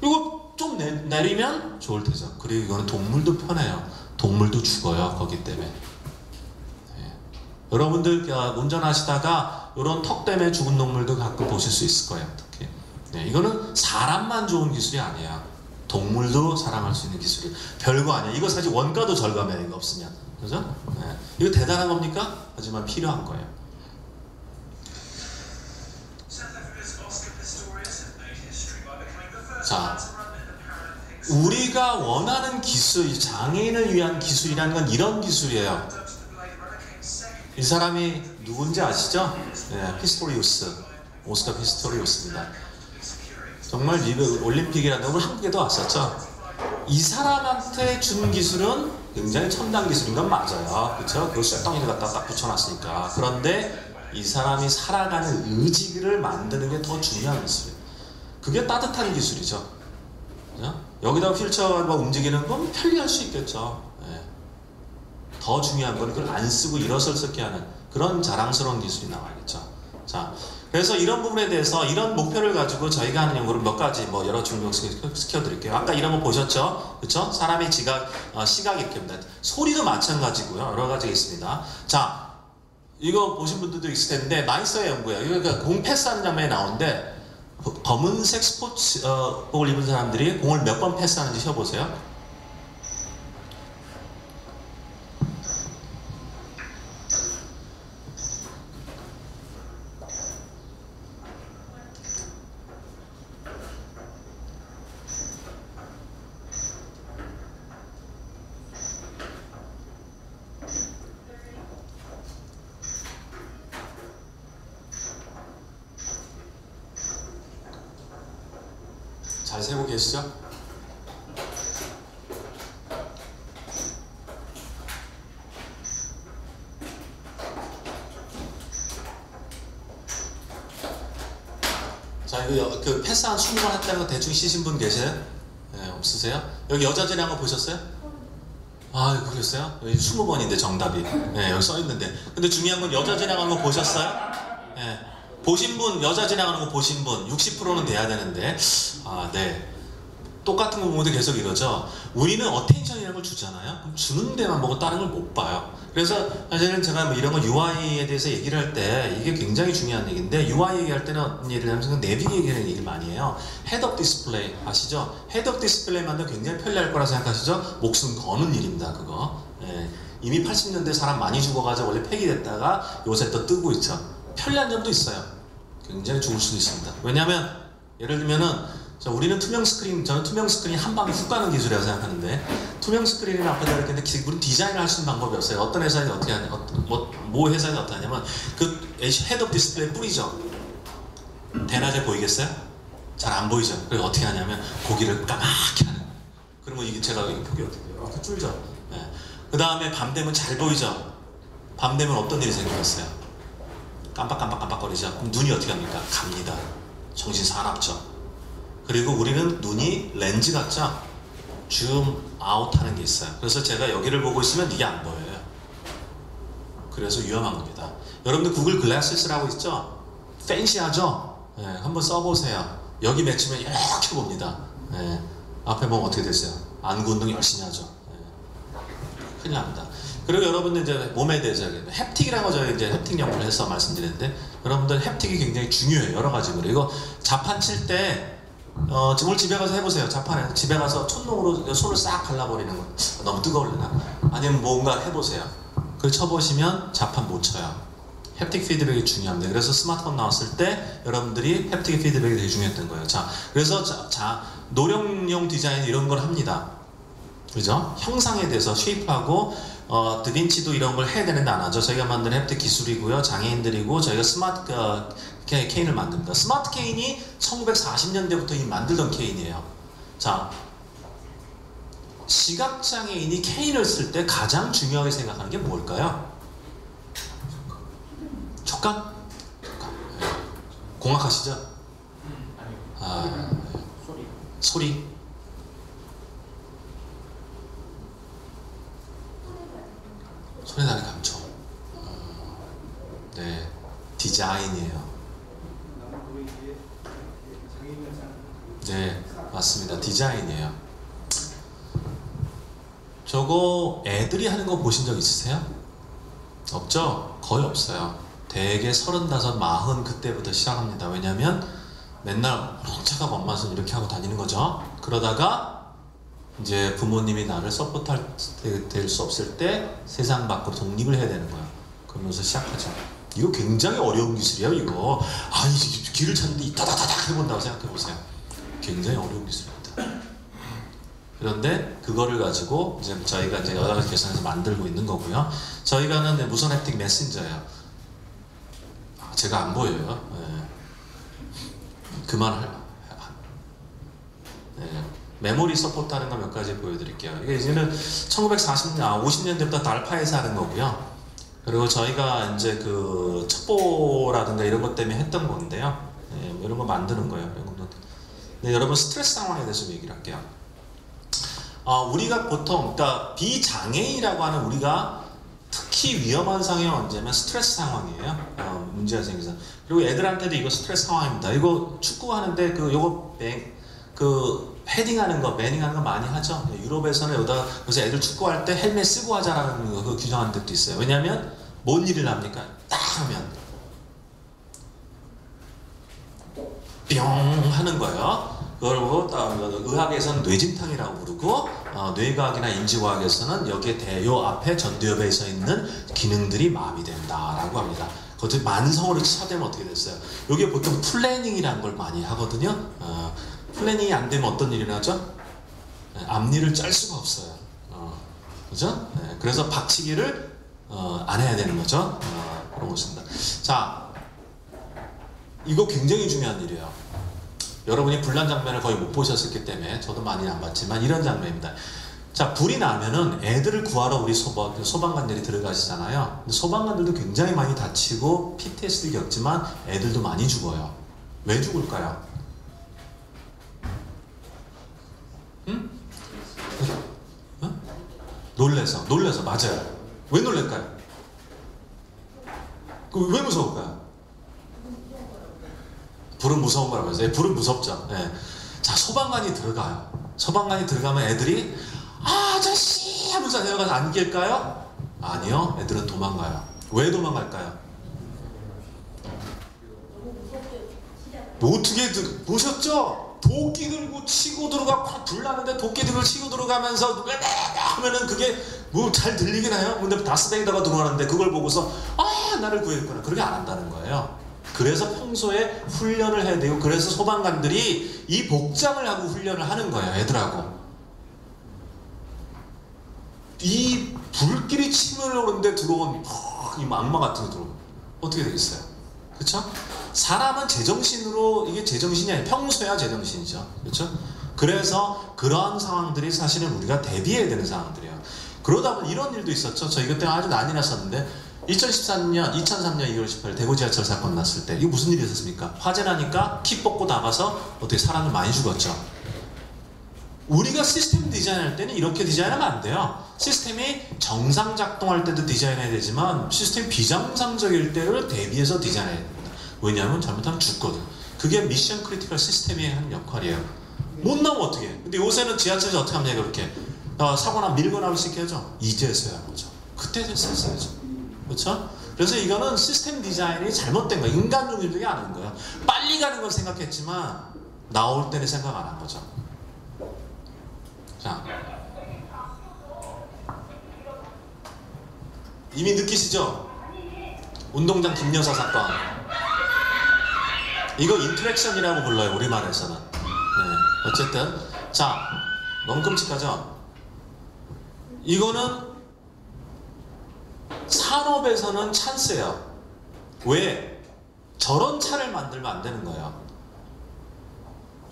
이거 좀 내리면 좋을 테죠. 그리고 이거는 동물도 편해요. 동물도 죽어요. 거기 때문에. 여러분들 운전하시다가 이런 턱 때문에 죽은 동물도 가끔 보실 수 있을 거예요. 특히. 이거는 사람만 좋은 기술이 아니야. 동물도 사랑할 수 있는 기술이 별거 아니야. 이거 사실 원가도 절감해요. 이거 없으면. 그죠? 이거 대단한 겁니까? 하지만 필요한 거예요. 자, 우리가 원하는 기술, 장애인을 위한 기술이라는 건 이런 기술이에요. 이 사람이 누군지 아시죠? 네, 피스토리우스, 오스카 피스토리우스입니다. 정말 미국 올림픽이라는 걸 한국에도 왔었죠. 이 사람한테 준 기술은 굉장히 첨단 기술인 건 맞아요. 그렇죠? 그 쇠덩이를 갖다 딱 붙여놨으니까. 그런데 이 사람이 살아가는 의지를 만드는 게 더 중요한 기술이에요. 그게 따뜻한 기술이죠. 그죠? 여기다 휠체어가 움직이는 건 편리할 수 있겠죠. 더 중요한 건 그걸 안 쓰고 일어설썩게 하는 그런 자랑스러운 기술이 나와야겠죠. 자, 그래서 이런 부분에 대해서 이런 목표를 가지고 저희가 하는 연구를 몇 가지 여러 중력 시켜드릴게요. 아까 이런 거 보셨죠? 그렇죠? 사람의 시각이 이렇게 입니다. 소리도 마찬가지고요. 여러 가지가 있습니다. 자, 이거 보신 분들도 있을 텐데 나이스의 연구예요. 그러니까 공 패스하는 장면이 나오는데 검은색 스포츠복을 입은 사람들이 공을 몇 번 패스하는지 쉬어보세요. 잘 세고 계시죠? 자, 이거 그 패스한 20번 했다는 거 대충 시신 분 계세요? 네, 없으세요? 여기 여자 전에 한거 보셨어요? 아, 그랬어요? 20번인데 정답이. 네, 여기 써 있는데. 근데 중요한 건 여자 지나가는 거 보셨어요? 네. 보신 분, 여자 지나가는 거 보신 분 60%는 돼야 되는데. 아, 네. 똑같은 거 보면 계속 이러죠. 우리는 어텐션이라는 걸 주잖아요. 그럼 주는 데만 보고 다른 걸 못 봐요. 그래서 사실은 제가 뭐 이런 거 UI에 대해서 얘기를 할 때 이게 굉장히 중요한 얘기인데, UI 얘기할 때는 어떤 예를 들면 내비게 얘기하는 얘기를 많이 해요. 헤드업 디스플레이 아시죠? 헤드업 디스플레이만 해도 굉장히 편리할 거라 생각하시죠? 목숨 거는 일입니다, 그거. 예. 이미 80년대 사람 많이 죽어가지고 원래 폐기됐다가 요새 또 뜨고 있죠. 편리한 점도 있어요. 굉장히 죽을 수도 있습니다. 왜냐하면 예를 들면은 우리는 투명 스크린, 저는 투명 스크린 한 방에 훅 가는 기술이라고 생각하는데, 투명 스크린을 앞에다 이렇게 했는데 우리는 디자인을 할 수 있는 방법이 없어요. 어떤 회사는 어떻게 하냐, 뭐 회사는 어떻게 하냐면 그 헤드업 디스플레이 뿌리죠. 대낮에 보이겠어요? 잘 안 보이죠. 그래서 어떻게 하냐면 고기를 까맣게 하는 거예요. 그러면 이게 제가 이 폭이 어떻게 돼요? 이렇게 줄죠. 네. 그 다음에 밤 되면 잘 보이죠. 밤 되면 어떤 일이 생기겠어요? 깜빡깜빡깜빡거리죠. 그럼 눈이 어떻게 합니까? 갑니다. 정신 사납죠. 그리고 우리는 눈이 렌즈 같죠? 줌 아웃 하는 게 있어요. 그래서 제가 여기를 보고 있으면 이게 안 보여요. 그래서 위험한 겁니다. 여러분들 구글 글래스라고 있죠? 팬시하죠? 네, 한번 써보세요. 여기 맺히면 이렇게 봅니다. 네, 앞에 보면 어떻게 됐어요? 안구 운동 열심히 하죠. 네, 큰일 납니다. 그리고 여러분들 이제 몸에 대해서 햅틱이라는 거 저희 이제 햅틱 연구를 해서 말씀드리는데, 여러분들 햅틱이 굉장히 중요해요. 여러 가지로. 이거 자판 칠 때 오늘 집에 가서 해보세요. 자판에 집에 가서 촛농으로 손을 싹 갈라버리는 거. 너무 뜨거울려나? 아니면 뭔가 해보세요. 그걸 쳐보시면 자판 못 쳐요. 햅틱 피드백이 중요합니다. 그래서 스마트폰 나왔을 때 여러분들이 햅틱 피드백이 되게 중요했던 거예요. 자, 그래서 노령용 디자인 이런 걸 합니다. 그죠? 형상에 대해서 쉐입하고 드빈치도 이런 걸 해야 되는데 안 하죠. 저희가 만든 햅틱 기술이고요. 장애인들이고 저희가 스마트 케인을 만듭니다. 스마트 케인이 1940년대부터 이미 만들던 케인이에요. 자, 시각장애인이 케인을 쓸 때 가장 중요하게 생각하는 게 뭘까요? 촉감? 네. 공학하시죠? 아, 네. 소리? 소리 나는 감촉. 네, 디자인이에요. 네, 맞습니다. 디자인이에요. 저거 애들이 하는 거 보신 적 있으세요? 없죠? 거의 없어요. 대개 35, 40 그때부터 시작합니다. 왜냐면 맨날 차가 엄마는 이렇게 하고 다니는 거죠. 그러다가 이제 부모님이 나를 서포트할 될 수 없을 때 세상 밖으로 독립을 해야 되는 거야. 그러면서 시작하죠. 이거 굉장히 어려운 기술이에요. 이거 이제 길을 찾는데 이따다다닥 해본다고 생각해보세요. 굉장히 어려운 기술입니다. 그런데 그거를 가지고 이제 저희가 이제 여러 가지 계산해서 만들고 있는 거고요. 저희가는 무선 햅틱 메신저예요. 제가 안 보여요. 네. 네. 메모리 서포트하는 거 몇 가지 보여드릴게요. 이게 이제는 50년대부터 달파에서 하는 거고요. 그리고 저희가 이제 그 첩보라든가 이런 것 때문에 했던 건데요. 네, 이런 거 만드는 거예요. 이런 거. 네, 여러분 스트레스 상황에 대해서 좀 얘기를 할게요. 우리가 보통, 그러니까 비장애인이라고 하는 우리가 특히 위험한 상황이 언제면 스트레스 상황이에요. 문제가 생겨서. 그리고 애들한테도 이거 스트레스 상황입니다. 이거 축구하는데 헤딩하는 거, 매닝하는 거 많이 하죠. 유럽에서는 그래서 애들 축구할 때 헬멧 쓰고 하자라는 거 규정하는 데도 있어요. 왜냐하면 뭔 일을 합니까? 딱 하면 뿅 하는 거예요. 그걸 보고 의학에서는 뇌진탕이라고 부르고 뇌과학이나 인지과학에서는 여기에 요 앞에 전두엽에 서 있는 기능들이 마비된다라고 합니다. 그것도 만성으로 치사되면 어떻게 됐어요? 여기에 보통 플래닝이라는 걸 많이 하거든요. 플래닝이 안 되면 어떤 일이 나죠? 앞니를 짤 수가 없어요. 그죠? 네, 그래서 박치기를 안 해야 되는 거죠. 그런 것입니다. 자, 이거 굉장히 중요한 일이에요. 여러분이 불난 장면을 거의 못 보셨기 때문에 저도 많이 안 봤지만 이런 장면입니다. 자, 불이 나면은 애들을 구하러 우리 소방관들이 들어가시잖아요. 근데 소방관들도 굉장히 많이 다치고 PTSD 겪지만 애들도 많이 죽어요. 왜 죽을까요? 응? 놀래서 맞아요. 왜 놀랄까요? 왜 무서울까요? 불은 무서운 거라고 해서. 불은 무섭죠. 예. 자, 소방관이 들어가요. 소방관이 들어가면 애들이 아저씨 하면서 내려가서 안길까요? 아니요. 애들은 도망가요. 왜 도망갈까요? 뭐 어떻게 보셨죠? 도끼 들고 치고 들어가 확 불나는데 도끼 들고 치고 들어가면서 하면은 그게 뭐 잘 들리긴 해요. 근데 다스베이더가 들어가는데 그걸 보고서 나를 구했구나. 그렇게 안 한다는 거예요. 그래서 평소에 훈련을 해야 되고, 그래서 소방관들이 이 복장을 하고 훈련을 하는 거예요. 애들하고. 이 불길이 치밀어 오는데 들어온 이 악마 같은 게 들어오면 어떻게 되겠어요? 그렇죠? 사람은 제정신으로, 이게 제정신이 아니라 평소야 제정신이죠. 그렇죠? 그래서 그런 상황들이 사실은 우리가 대비해야 되는 상황들이에요. 그러다 보면 이런 일도 있었죠. 저 이것 때문에 아주 난리 났었는데 2003년 2월 18일 대구 지하철 사건 났을 때 이거 무슨 일이 있었습니까? 화재 나니까 킥 뽑고 나가서 어떻게 사람들 많이 죽었죠. 우리가 시스템 디자인할 때는 이렇게 디자인하면 안 돼요. 시스템이 정상 작동할 때도 디자인해야 되지만 시스템 비정상적일 때를 대비해서 디자인해야 됩니다. 왜냐하면 잘못하면 죽거든. 그게 미션 크리티컬 시스템이 하는 역할이에요. 못 나오면 어떻게 해? 근데 요새는 지하철에서 어떻게 하면 그렇게 사고나 밀고 나올 수 있게 하죠. 이제서야 하죠. 그때 됐었어야죠. 그렇죠? 그래서 이거는 시스템 디자인이 잘못된 거예요. 인간 중심적이 아닌 거예요. 빨리 가는 걸 생각했지만 나올 때는 생각 안 한 거죠. 자, 이미 느끼시죠? 운동장 김여사 사건. 이거 인터랙션이라고 불러요. 우리말에서는. 네, 어쨌든 자, 너무 끔찍하죠? 이거는 산업에서는 찬스예요. 왜? 저런 차를 만들면 안 되는 거예요.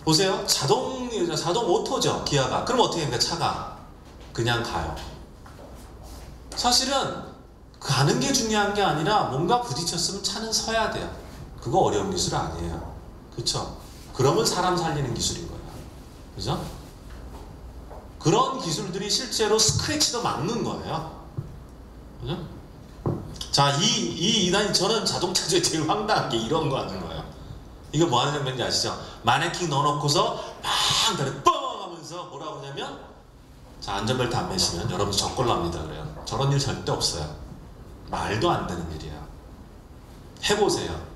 보세요. 자동 오토죠. 기아가. 그럼 어떻게 됩니까? 차가 그냥 가요. 사실은 가는 게 중요한 게 아니라 뭔가 부딪혔으면 차는 서야 돼요. 그거 어려운 기술 아니에요. 그렇죠? 그러면 사람 살리는 기술인 거예요. 그죠? 그런 기술들이 실제로 스크래치도 막는 거예요. 그죠? 자, 저는 자동차 중에 제일 황당한 게 이런 거 하는 거예요. 이거 뭐 하는 장면인지 아시죠? 마네킹 넣어놓고서 막 다리 뻥 하면서 뭐라고 하냐면, 자, 안전벨트 안 매시면 여러분 적골 납니다 그래요. 저런 일 절대 없어요. 말도 안 되는 일이에요. 해보세요.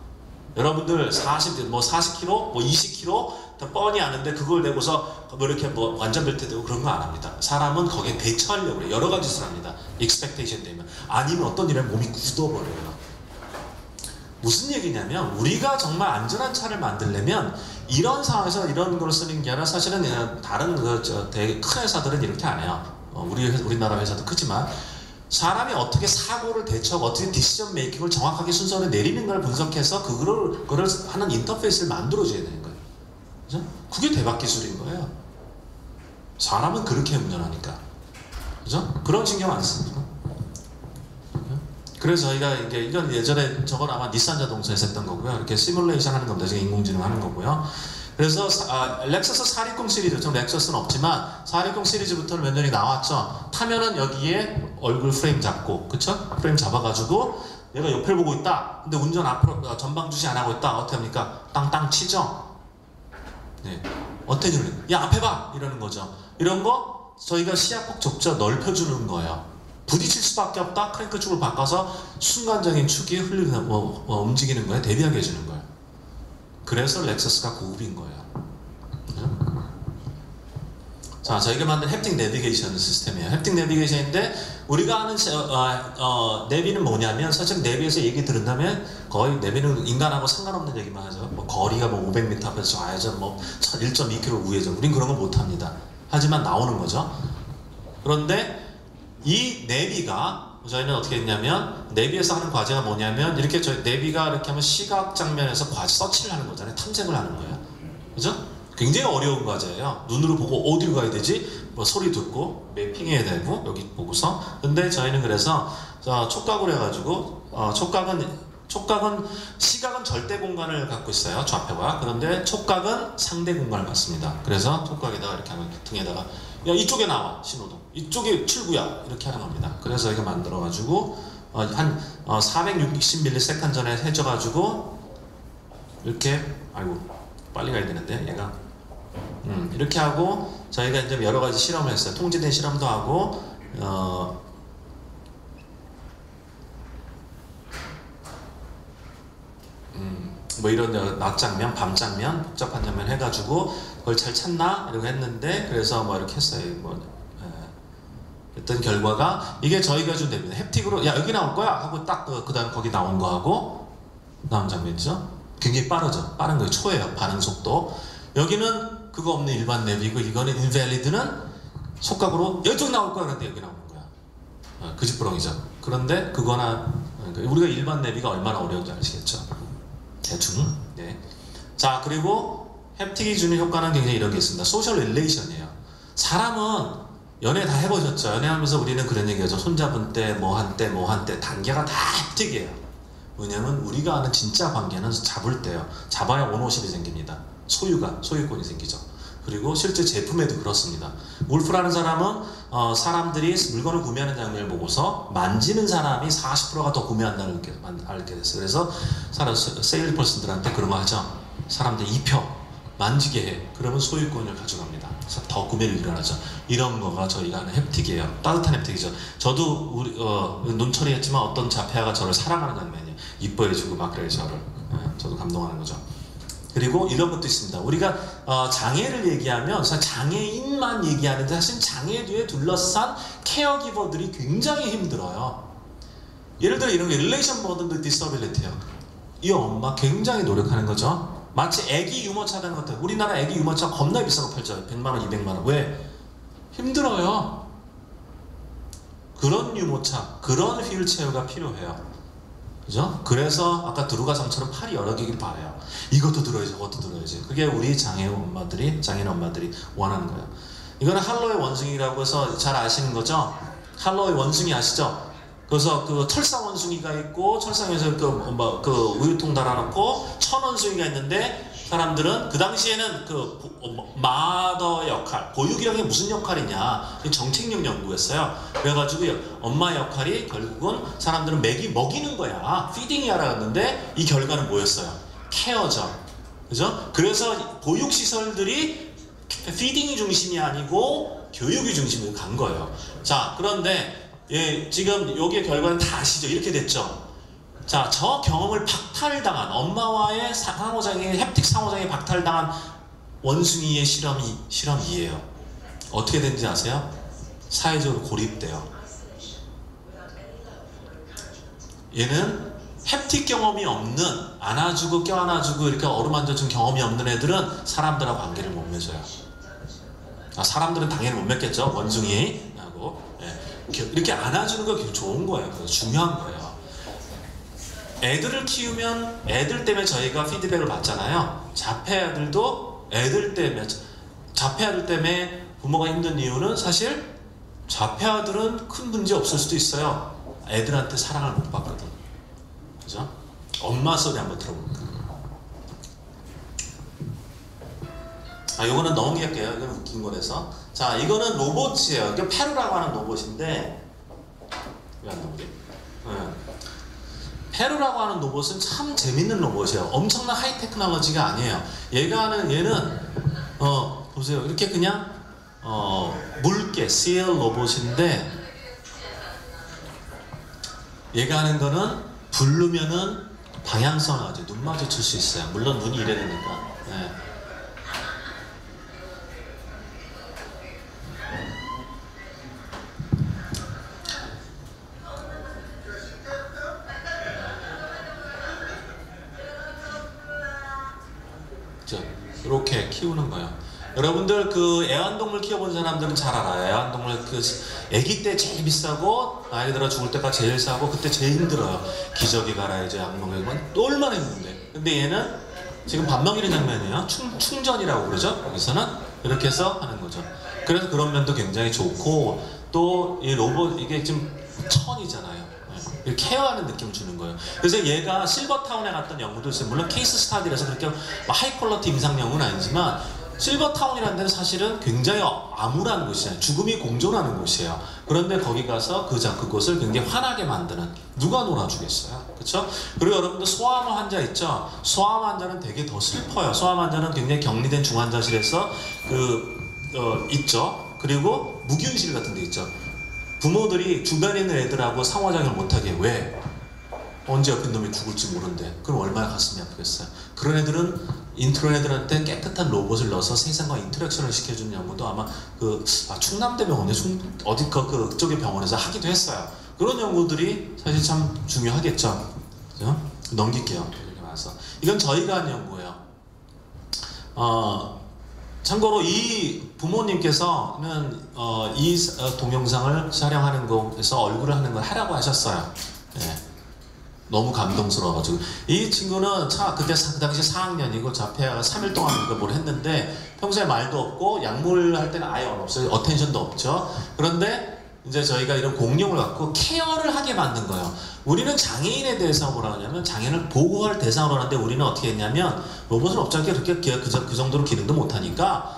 여러분들 40km, 뭐 20km 다 뻔히 아는데 그걸 내고서 뭐 이렇게 뭐 안전벨트 대고 그런 거 안 합니다. 사람은 거기에 대처하려고 해요. 여러 가지 짓을 합니다. expectation 되면. 아니면 어떤 일에 몸이 굳어버려요. 무슨 얘기냐면, 우리가 정말 안전한 차를 만들려면 이런 상황에서 이런 걸 쓰는 게 아니라, 사실은 다른 되게 큰 회사들은 이렇게 안 해요. 우리나라 회사도 크지만 사람이 어떻게 사고를 대처하고 어떻게 디시전 메이킹을 정확하게 순서를 내리는 걸 분석해서 그거를 하는 인터페이스를 만들어줘야 되는 거예요. 그죠? 그게 대박 기술인 거예요. 사람은 그렇게 운전하니까. 그죠? 그런 신경 안 씁니다. 그래서 저희가 이건 예전에 저건 아마 닛산 자동차에서 했던 거고요. 이렇게 시뮬레이션 하는 겁니다. 지금 인공지능 하는 거고요. 그래서 렉서스 460 시리즈, 좀 렉서스는 없지만 460 시리즈부터는 몇 년이 나왔죠. 타면은 여기에 얼굴 프레임 잡고, 그쵸? 프레임 잡아가지고 내가 옆을 보고 있다. 근데 운전 앞으로 전방 주시 안 하고 있다. 어떻게 합니까? 땅땅 치죠. 네. 어떻게 주는? 야, 앞에 봐! 이러는 거죠. 이런 거 저희가 시야폭 좁죠. 넓혀주는 거예요. 부딪힐 수밖에 없다. 크랭크 축을 바꿔서 순간적인 축이 움직이는 거에 대비하게 해주는 거예요. 그래서 렉서스가 고급인 거예요. 자, 저희가 만든 햅틱 내비게이션 시스템이에요. 햅틱 내비게이션인데, 우리가 아는 내비는 뭐냐면, 사실 내비에서 얘기 들은다면 거의 내비는 인간하고 상관없는 얘기만 하죠. 뭐 거리가 뭐 500m 앞에서 좌회전, 뭐 1.2km 우회전. 우린 그런 거 못합니다. 하지만 나오는 거죠. 그런데 이 내비가, 저희는 어떻게 했냐면, 내비에서 하는 과제가 뭐냐면, 이렇게 내비가 이렇게 하면 시각 장면에서 서치를 하는 거잖아요. 탐색을 하는 거예요. 그죠? 굉장히 어려운 과제예요. 눈으로 보고 어디로 가야 되지? 뭐 소리 듣고 매핑해야 되고, 여기 보고서. 근데 저희는 그래서 촉각을 해가지고, 촉각은 촉각은 시각은 절대 공간을 갖고 있어요. 좌표가. 그런데 촉각은 상대 공간을 갖습니다. 그래서 촉각에다가 이렇게 하면 등에다가 야 이쪽에 나와 신호등. 이쪽에 출구야. 이렇게 하는 겁니다. 그래서 이렇게 만들어 가지고 한 460ms 전에 해줘 가지고 이렇게 아이고 빨리 가야 되는데 얘가 이렇게 하고 저희가 이제 여러 가지 실험을 했어요. 통제된 실험도 하고 뭐 이런 낮 장면, 밤 장면, 복잡한 장면 해가지고 그걸 잘 찾나 이러고 했는데 그래서 뭐 이렇게 했어요. 뭐 어떤 결과가 이게 저희가 준 됩니다. 햅틱으로 야 여기 나올 거야 하고 딱 그다음 거기 나온 거 하고 나온 장면이죠. 굉장히 빠르죠. 빠른 거예요. 초예요. 반응 속도. 여기는 그거 없는 일반 내비고 이거는 인밸리드는 촉각으로 이쪽 나올 거야 그런데 여기 나오는 거야. 그 집부렁이죠. 그런데 그거나 그러니까 우리가 일반 내비가 얼마나 어려운지 아시겠죠? 대충. 네. 자 그리고 햅틱이 주는 효과는 굉장히 이런 게 있습니다. 소셜 릴레이션이에요. 사람은 연애 다 해보셨죠? 연애하면서 우리는 그런 얘기하죠. 손잡은 때, 뭐 한 때, 뭐 한 때 단계가 다 햅틱이에요. 왜냐면 우리가 아는 진짜 관계는 잡을 때요. 잡아야 오너십이 생깁니다. 소유권이 생기죠. 그리고 실제 제품에도 그렇습니다. 울프라는 사람은 사람들이 물건을 구매하는 장면을 보고서 만지는 사람이 40%가 더 구매한다는 게 알게 됐어요. 그래서 세일 퍼슨들한테 그런 거 하죠. 사람들 입혀 만지게 해. 그러면 소유권을 가져갑니다. 그래서 더 구매를 일어나죠. 이런 거가 저희가 하는 햅틱이에요. 따뜻한 햅틱이죠. 저도 우리 논처리했지만 어떤 자폐아가 저를 사랑하는 장면이에요. 이뻐해주고 막 그래요 저를. 저도 감동하는 거죠. 그리고 이런 것도 있습니다. 우리가 장애를 얘기하면 장애인만 얘기하는데 사실 장애 뒤에 둘러싼 케어기버들이 굉장히 힘들어요. 예를 들어 이런 게 릴레이션 버든 디서빌리티예요. 이 엄마 굉장히 노력하는 거죠. 마치 애기 유모차 가는 것 같아요. 우리나라 애기 유모차 겁나 비싼 거 팔죠. 100만원, 200만원. 왜? 힘들어요. 그런 유모차, 그런 휠체어가 필요해요. 그죠? 그래서 아까 두루가상처럼 팔이 여러 개길 바래요. 이것도 들어야지, 저것도 들어야지. 그게 우리 장애인 엄마들이 원하는 거예요. 이거는 할로의 원숭이라고 해서 잘 아시는 거죠? 할로의 원숭이 아시죠? 그래서 그 철상 원숭이가 있고 철상에서 그 우유통 달아놓고 천 원숭이가 있는데 사람들은 그 당시에는 그 마더 역할, 보육이라는 게 무슨 역할이냐 정책력 연구했어요. 그래가지고 엄마 역할이 결국은 사람들은 먹이는 거야. 피딩이 알았는데 이 결과는 뭐였어요? 케어죠. 그죠? 그래서 보육시설들이 피딩이 중심이 아니고 교육이 중심으로 간 거예요. 자, 그런데 지금 여기의 결과는 다 아시죠? 이렇게 됐죠. 자, 저 경험을 박탈당한 엄마와의 햅틱 상호작용에 박탈당한 원숭이의 실험이에요. 어떻게 된지 아세요? 사회적으로 고립돼요. 얘는 햅틱 경험이 없는 안아주고 껴안아주고 이렇게 어루만져준 경험이 없는 애들은 사람들하고 관계를 못 맺어요. 사람들은 당연히 못 맺겠죠. 원숭이하고 이렇게 안아주는 거 좋은 거예요. 중요한 거예요. 애들을 키우면 애들 때문에 저희가 피드백을 받잖아요. 자폐아들도 자폐아들 때문에 부모가 힘든 이유는 사실 자폐아들은 큰 문제 없을 수도 있어요. 애들한테 사랑을 못 받거든. 그죠? 엄마 소리 한번 들어볼까요? 이거는 넘길게요. 이건 웃긴 거라서. 자, 이거는 로봇이에요. 이게 페루라고 하는 로봇인데 왜 안 나오지? 페루라고 하는 로봇은 참 재밌는 로봇이에요. 엄청난 하이 테크놀로지가 아니에요. 얘는 보세요. 이렇게 그냥 물개, seal 로봇인데 얘가 하는 거는 부르면은 방향성을 아주 눈 마주칠 수 있어요. 물론 눈이 이래야 되니까. 이렇게 키우는 거예요. 여러분들 그 애완동물 키워본 사람들은 잘 알아요. 애완동물 아기 때 제일 비싸고 나이 들어 죽을 때가 제일 싸고 그때 제일 힘들어요. 기저귀 갈아야지 약 먹으면 또 얼마나 힘든데. 근데 얘는 지금 밥 먹이는 장면이에요. 충전이라고 그러죠. 여기서는 이렇게 해서 하는 거죠. 그래서 그런 면도 굉장히 좋고 또 이 로봇 이게 지금 천이잖아요. 케어하는 느낌을 주는 거예요. 그래서 얘가 실버타운에 갔던 연구도 있어요. 물론 케이스 스타디라서 그렇게 하이 퀄러티 임상 연구는 아니지만 실버타운이라는 데는 사실은 굉장히 암울한 곳이에요. 죽음이 공존하는 곳이에요. 그런데 거기 가서 그곳을 굉장히 환하게 만드는, 누가 놀아주겠어요? 그렇죠? 그리고 여러분들 소아암 환자 있죠? 소아암 환자는 되게 더 슬퍼요. 소아암 환자는 굉장히 격리된 중환자실에서 있죠. 그리고 무기훈실 같은 데 있죠. 부모들이 주변에 있는 애들하고 상호작용을 못하게. 왜? 언제 옆에 놈이 죽을지 모른대. 그럼 얼마나 가슴이 아프겠어요. 그런 애들은 인트로 애들한테 깨끗한 로봇을 넣어서 세상과 인터랙션을 시켜주는 연구도 아마 충남대병원에 어디 그쪽의 병원에서 하기도 했어요. 그런 연구들이 사실 참 중요하겠죠. 그죠? 넘길게요. 이렇게 와서 이건 저희가 한 연구예요. 참고로 이 부모님께서는 이 동영상을 촬영하는 거에서 얼굴을 하는 걸 하라고 하셨어요. 예. 너무 감동스러워가지고. 이 친구는 그때 그 당시 4학년이고 자폐아가 3일 동안 뭘 했는데 평소에 말도 없고 약물 할 때는 아예 없어요. 어텐션도 없죠. 그런데 이제 저희가 이런 공룡을 갖고 케어를 하게 만든 거예요. 우리는 장애인에 대해서 뭐라 하냐면 장애인을 보호할 대상으로 하는데 우리는 어떻게 했냐면 로봇을 어차피 그렇게 그 정도로 기능도 못하니까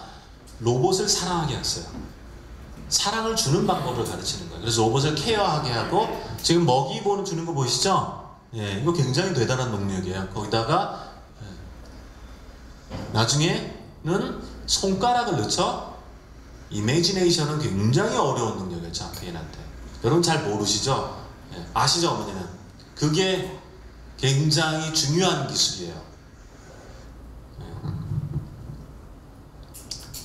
로봇을 사랑하게 했어요. 사랑을 주는 방법을 가르치는 거예요. 그래서 로봇을 케어하게 하고 지금 먹이 주는 거 보이시죠? 예, 이거 굉장히 대단한 능력이에요. 거기다가 나중에는 손가락을 넣죠? 이미지네이션은 굉장히 어려운 능력이에요. 장애인한테. 여러분 잘 모르시죠? 예, 아시죠 어머니는? 그게 굉장히 중요한 기술이에요. 예.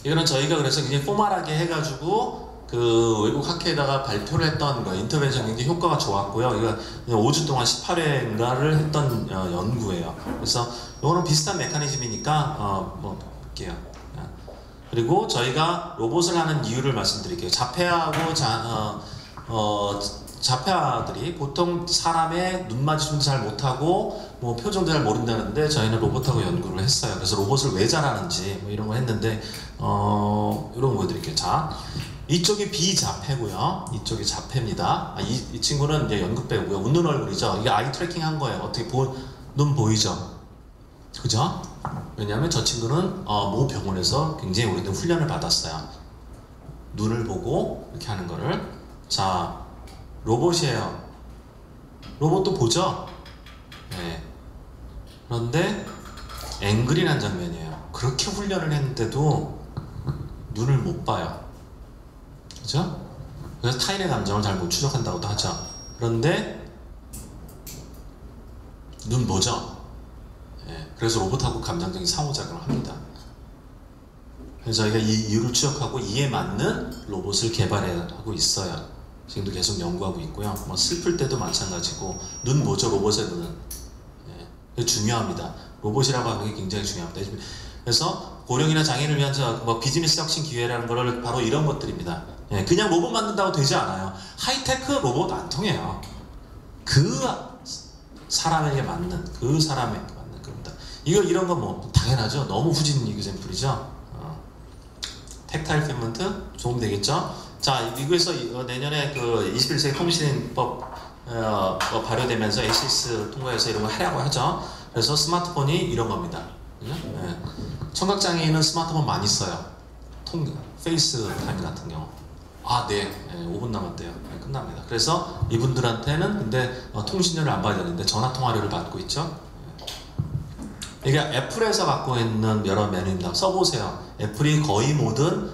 이거는 저희가 그래서 굉장히 포멀하게 해가지고 그 외국 학회에다가 발표를 했던 거, 인터벤션 굉장히 효과가 좋았고요. 이거 5주 동안 18회인가를 했던 연구예요. 그래서 이거는 비슷한 메커니즘이니까 볼게요. 그리고 저희가 로봇을 하는 이유를 말씀드릴게요. 자폐하고 자폐아들이 보통 사람의 눈 마주침도 잘 못하고 표정도 잘 모른다는데 저희는 로봇하고 연구를 했어요. 그래서 로봇을 왜 잘하는지 이런 거 했는데 이런 거 보여드릴게요. 자, 이쪽이 비자폐고요. 이쪽이 자폐입니다. 이 친구는 이제 연극배우고요. 웃는 얼굴이죠. 이게 아이 트래킹 한 거예요. 어떻게 눈 보이죠? 그죠? 왜냐하면 저 친구는 모 병원에서 굉장히 오래된 훈련을 받았어요. 눈을 보고 이렇게 하는 거를. 자, 로봇이에요. 로봇도 보죠? 네. 그런데 앵글이란 장면이에요. 그렇게 훈련을 했는데도 눈을 못 봐요. 그죠? 그래서 타인의 감정을 잘 못 추적한다고도 하죠. 그런데 눈 보죠? 예, 그래서 로봇하고 감정적인 상호작용을 합니다. 그래서 저희가 이 이유를 추적하고 이에 맞는 로봇을 개발하고 있어요. 지금도 계속 연구하고 있고요. 슬플 때도 마찬가지고 눈 보죠? 로봇의 눈은. 예, 중요합니다. 로봇이라고 하는 게 굉장히 중요합니다. 그래서 고령이나 장애인을 위한 비즈니스 혁신 기회라는 거를 바로 이런 것들입니다. 예, 그냥 로봇 만든다고 되지 않아요. 하이테크 로봇 안 통해요. 그 사람에게 맞는 겁니다. 이런 건 당연하죠. 너무 후진 이그젠플이죠. 텍타일 페먼트 도움 되겠죠. 자, 미국에서 내년에 그 21세기 통신법 발효되면서 ACS 통과해서 이런 거 하려고 하죠. 그래서 스마트폰이 이런 겁니다. 예? 청각장애인은 스마트폰 많이 써요. 페이스 타임 같은 경우. 네. 5분 남았대요. 네, 끝납니다. 그래서 이분들한테는 근데 통신료를 안 받아야 되는데 전화통화료를 받고 있죠. 이게 애플에서 갖고 있는 여러 메뉴입니다. 써보세요. 애플이 거의 모든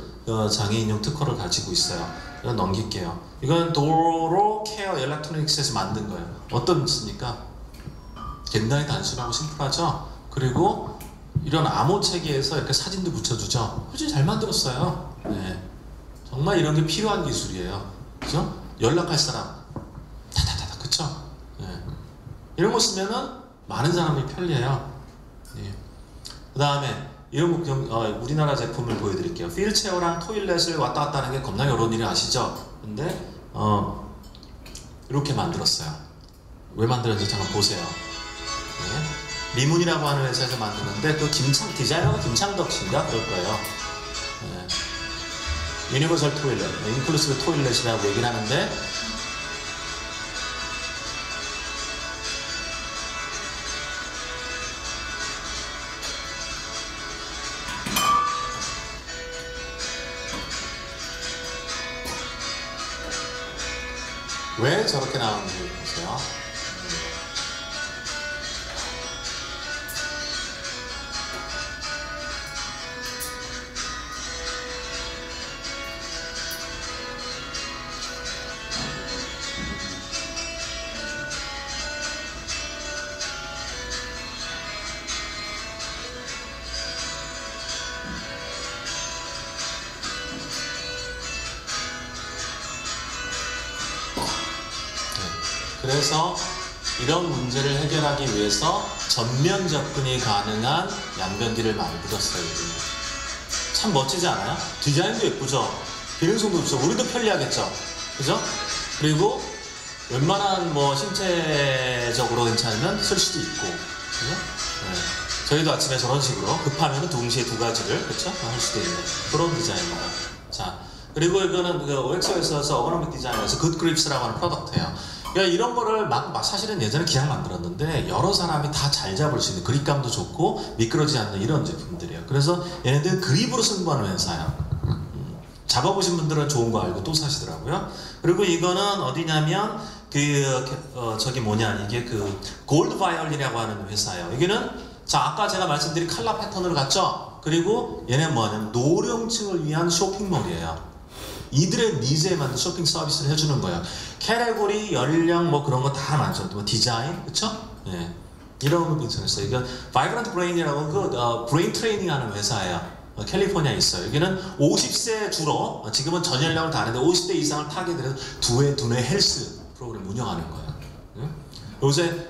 장애인용 특허를 가지고 있어요. 이건 넘길게요. 이건 도로 케어 일렉트로닉스에서 만든 거예요. 어떻습니까? 굉장히 단순하고 심플하죠? 그리고 이런 암호 체계에서 이렇게 사진도 붙여주죠? 훨씬 잘 만들었어요. 네. 정말 이런 게 필요한 기술이에요. 그죠? 연락할 사람 다다다다. 그쵸? 네. 이런 거 쓰면은 많은 사람이 편리해요. 네. 그 다음에 이런 거 우리나라 제품을 보여드릴게요. 휠체어랑 토일렛을 왔다 갔다 하는 게 겁나게 어려운 일이 아시죠? 근데 이렇게 만들었어요. 왜 만들었는지 잠깐 보세요. 네. 리문이라고 하는 회사에서 만드는데 그 디자이너가 김창덕 씨인가 그럴 거예요. 네. 유니버설 토일렛, 인클루시브 토일렛이라고 얘기를 하는데 왜 저렇게 나오는지 보세요. 그래서 이런 문제를 해결하기 위해서 전면 접근이 가능한 양변기를 만들었어요. 참 멋지지 않아요? 디자인도 예쁘죠? 기능성도 좋죠? 우리도 편리하겠죠? 그죠? 그리고 웬만한 뭐 신체적으로 괜찮으면 쓸 수도 있고, 그죠? 네. 저희도 아침에 저런 식으로 급하면 동시에 두 가지를 그렇죠? 할 수도 있는 그런 디자인입니다. 자, 그리고 이거는 그 OXO에서 어거노믹 디자인에서 굿그립스라고 하는 프로덕트예요. 그러니까 이런 거를 막 사실은 예전에 그냥 만들었는데 여러 사람이 다 잘 잡을 수 있는 그립감도 좋고 미끄러지지 않는 이런 제품들이에요. 그래서 얘네들 그립으로 승부하는 회사예요. 잡아보신 분들은 좋은 거 알고 또 사시더라고요. 그리고 이거는 어디냐면 저기 뭐냐 이게 그 골드 바이올린이라고 하는 회사예요. 여기는 자 아까 제가 말씀드린 컬러 패턴으로 갔죠. 그리고 얘는 뭐냐면 노령층을 위한 쇼핑몰이에요. 이들의 니즈에 맞는 쇼핑 서비스를 해주는 거예요. 캐테고리, 연령 뭐 그런 거 다 많죠. 뭐 디자인, 그쵸? 예. 이런 거 괜찮았어요. 이거 바이브런트 브레인이라고 그 브레인 트레이닝 하는 회사예요. 캘리포니아에 있어요. 여기는 50세 주로 지금은 전 연령을 다 하는데 50대 이상을 타겟으로 두뇌 헬스 프로그램 운영하는 거예요. 예? 요새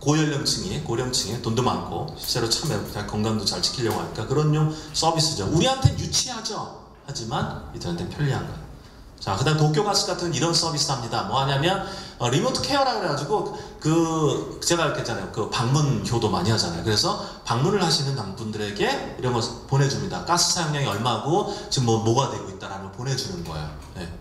고령층이 돈도 많고 실제로 참 건강도 잘 지키려고 하니까 그런 용 서비스죠. 우리한테는 유치하죠. 하지만 이들한테는 편리한 거예요. 자, 그 다음 도쿄가스 같은 이런 서비스 합니다. 뭐 하냐면 리모트 케어라 그래가지고 제가 이렇게 했잖아요. 그 방문효도 많이 하잖아요. 그래서 방문을 하시는 분들에게 이런 거 보내줍니다. 가스 사용량이 얼마고 지금 뭐가 되고 있다라는 걸 보내주는 거예요. 네.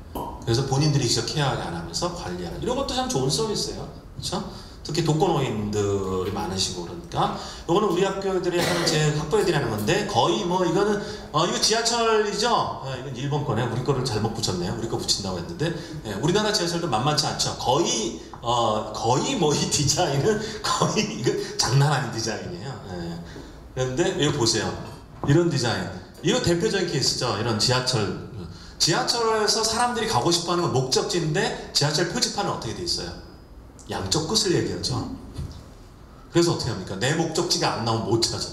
그래서 본인들이 직접 케어하게 안 하면서 관리하는 이런 것도 참 좋은 서비스예요. 그렇죠? 특히 독거노인들이 많으시고 그러니까 이거는 우리 학교들이 하는 제 학부애들이 하는 건데 거의 뭐 이거는 이거 지하철이죠? 이건 일본 거네. 우리 거를 잘못 붙였네요. 우리 거 붙인다고 했는데 우리나라 지하철도 만만치 않죠. 거의 뭐 이 디자인은 거의 이거 장난 아닌 디자인이에요. 그런데 이거 보세요. 이런 디자인. 이거 대표적인 케이스죠. 이런 지하철에서 사람들이 가고 싶어하는 건 목적지인데 지하철 표지판은 어떻게 돼 있어요? 양쪽 끝을 얘기하죠. 그래서 어떻게 합니까? 내 목적지가 안 나오면 못 찾아.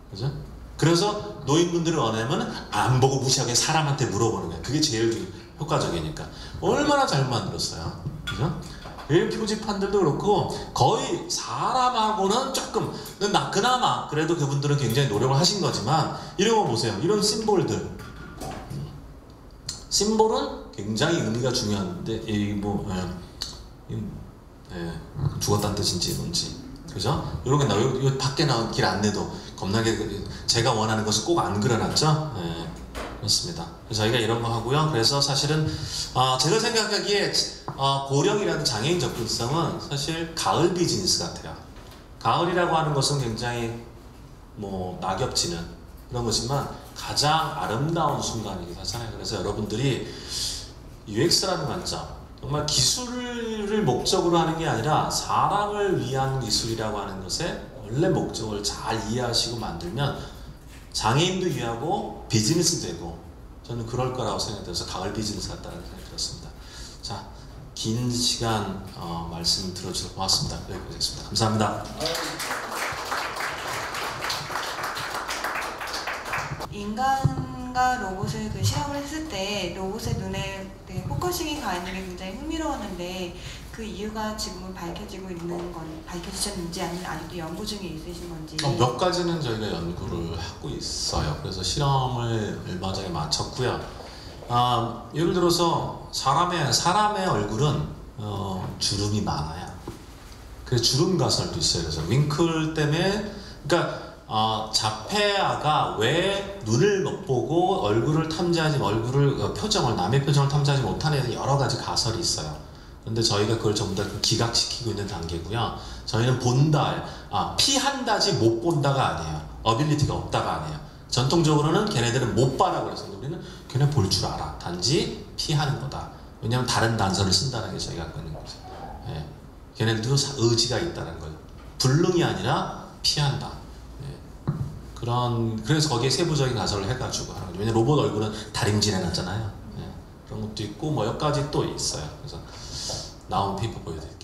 그죠? 그래서 노인분들이 원하면 안 보고 무시하게 사람한테 물어보는 거예요. 그게 제일 효과적이니까. 얼마나 잘 만들었어요. 그죠? 이 표지판들도 그렇고 거의 사람하고는 조금 그나마 그래도 그분들은 굉장히 노력을 하신 거지만 이런 거 보세요. 이런 심볼들. 심볼은 굉장히 의미가 중요한데 죽었다는 뜻인지 뭔지 그죠? 이런 게 요 밖에 나온 길 안내도 겁나게 제가 원하는 것을 꼭 안 그려놨죠? 그렇습니다. 그래서 저희가 이런 거 하고요. 그래서 사실은 제가 생각하기에 고령이라는 장애인 접근성은 사실 가을 비즈니스 같아요. 가을이라고 하는 것은 굉장히 뭐 낙엽지는 그런 거지만 가장 아름다운 순간이기도 하잖아요. 그래서 여러분들이 UX라는 관점 정말 기술을 목적으로 하는 게 아니라 사람을 위한 기술이라고 하는 것의 원래 목적을 잘 이해하시고 만들면 장애인도 이해하고 비즈니스 되고 저는 그럴 거라고 생각돼서 가을 비즈니스 같다는 생각이 들었습니다. 자, 긴 시간 말씀 들어주셔서 고맙습니다. 여기까지 하겠습니다. 감사합니다. 인간과 로봇을 실험을 했을 때 로봇의 눈에 포커싱이 가 있는 게 굉장히 흥미로웠는데 그 이유가 지금은 밝혀지셨는지 아니면 아직도 연구 중에 있으신 건지. 몇 가지는 저희가 연구를 하고 있어요. 그래서 실험을 얼마 전에 마쳤고요. 예를 들어서 사람의 얼굴은 주름이 많아요. 그래서 주름 가설도 있어요. 그래서 윙클 때문에 그러니까 자폐아가 왜 눈을 못 보고 얼굴을 탐지하지 남의 표정을 탐지하지 못하는 여러 가지 가설이 있어요. 그런데 저희가 그걸 전부 다 기각시키고 있는 단계고요. 저희는 피한다지 못 본다가 아니에요. 어빌리티가 없다가 아니에요. 전통적으로는 걔네들은 못 봐라고 그래서 우리는 걔네 볼 줄 알아. 단지 피하는 거다. 왜냐하면 다른 단서를 쓴다는 게 저희가 갖고 있는 거죠. 예. 걔네들도 의지가 있다는 걸. 불능이 아니라 피한다. 예. 그래서 거기에 세부적인 가설을 해가지고 하는 거죠. 왜냐면 로봇 얼굴은 다림질 해놨잖아요. 예. 그런 것도 있고 뭐 몇 가지 또 있어요. 그래서 나온 페이퍼 보여드릴게요.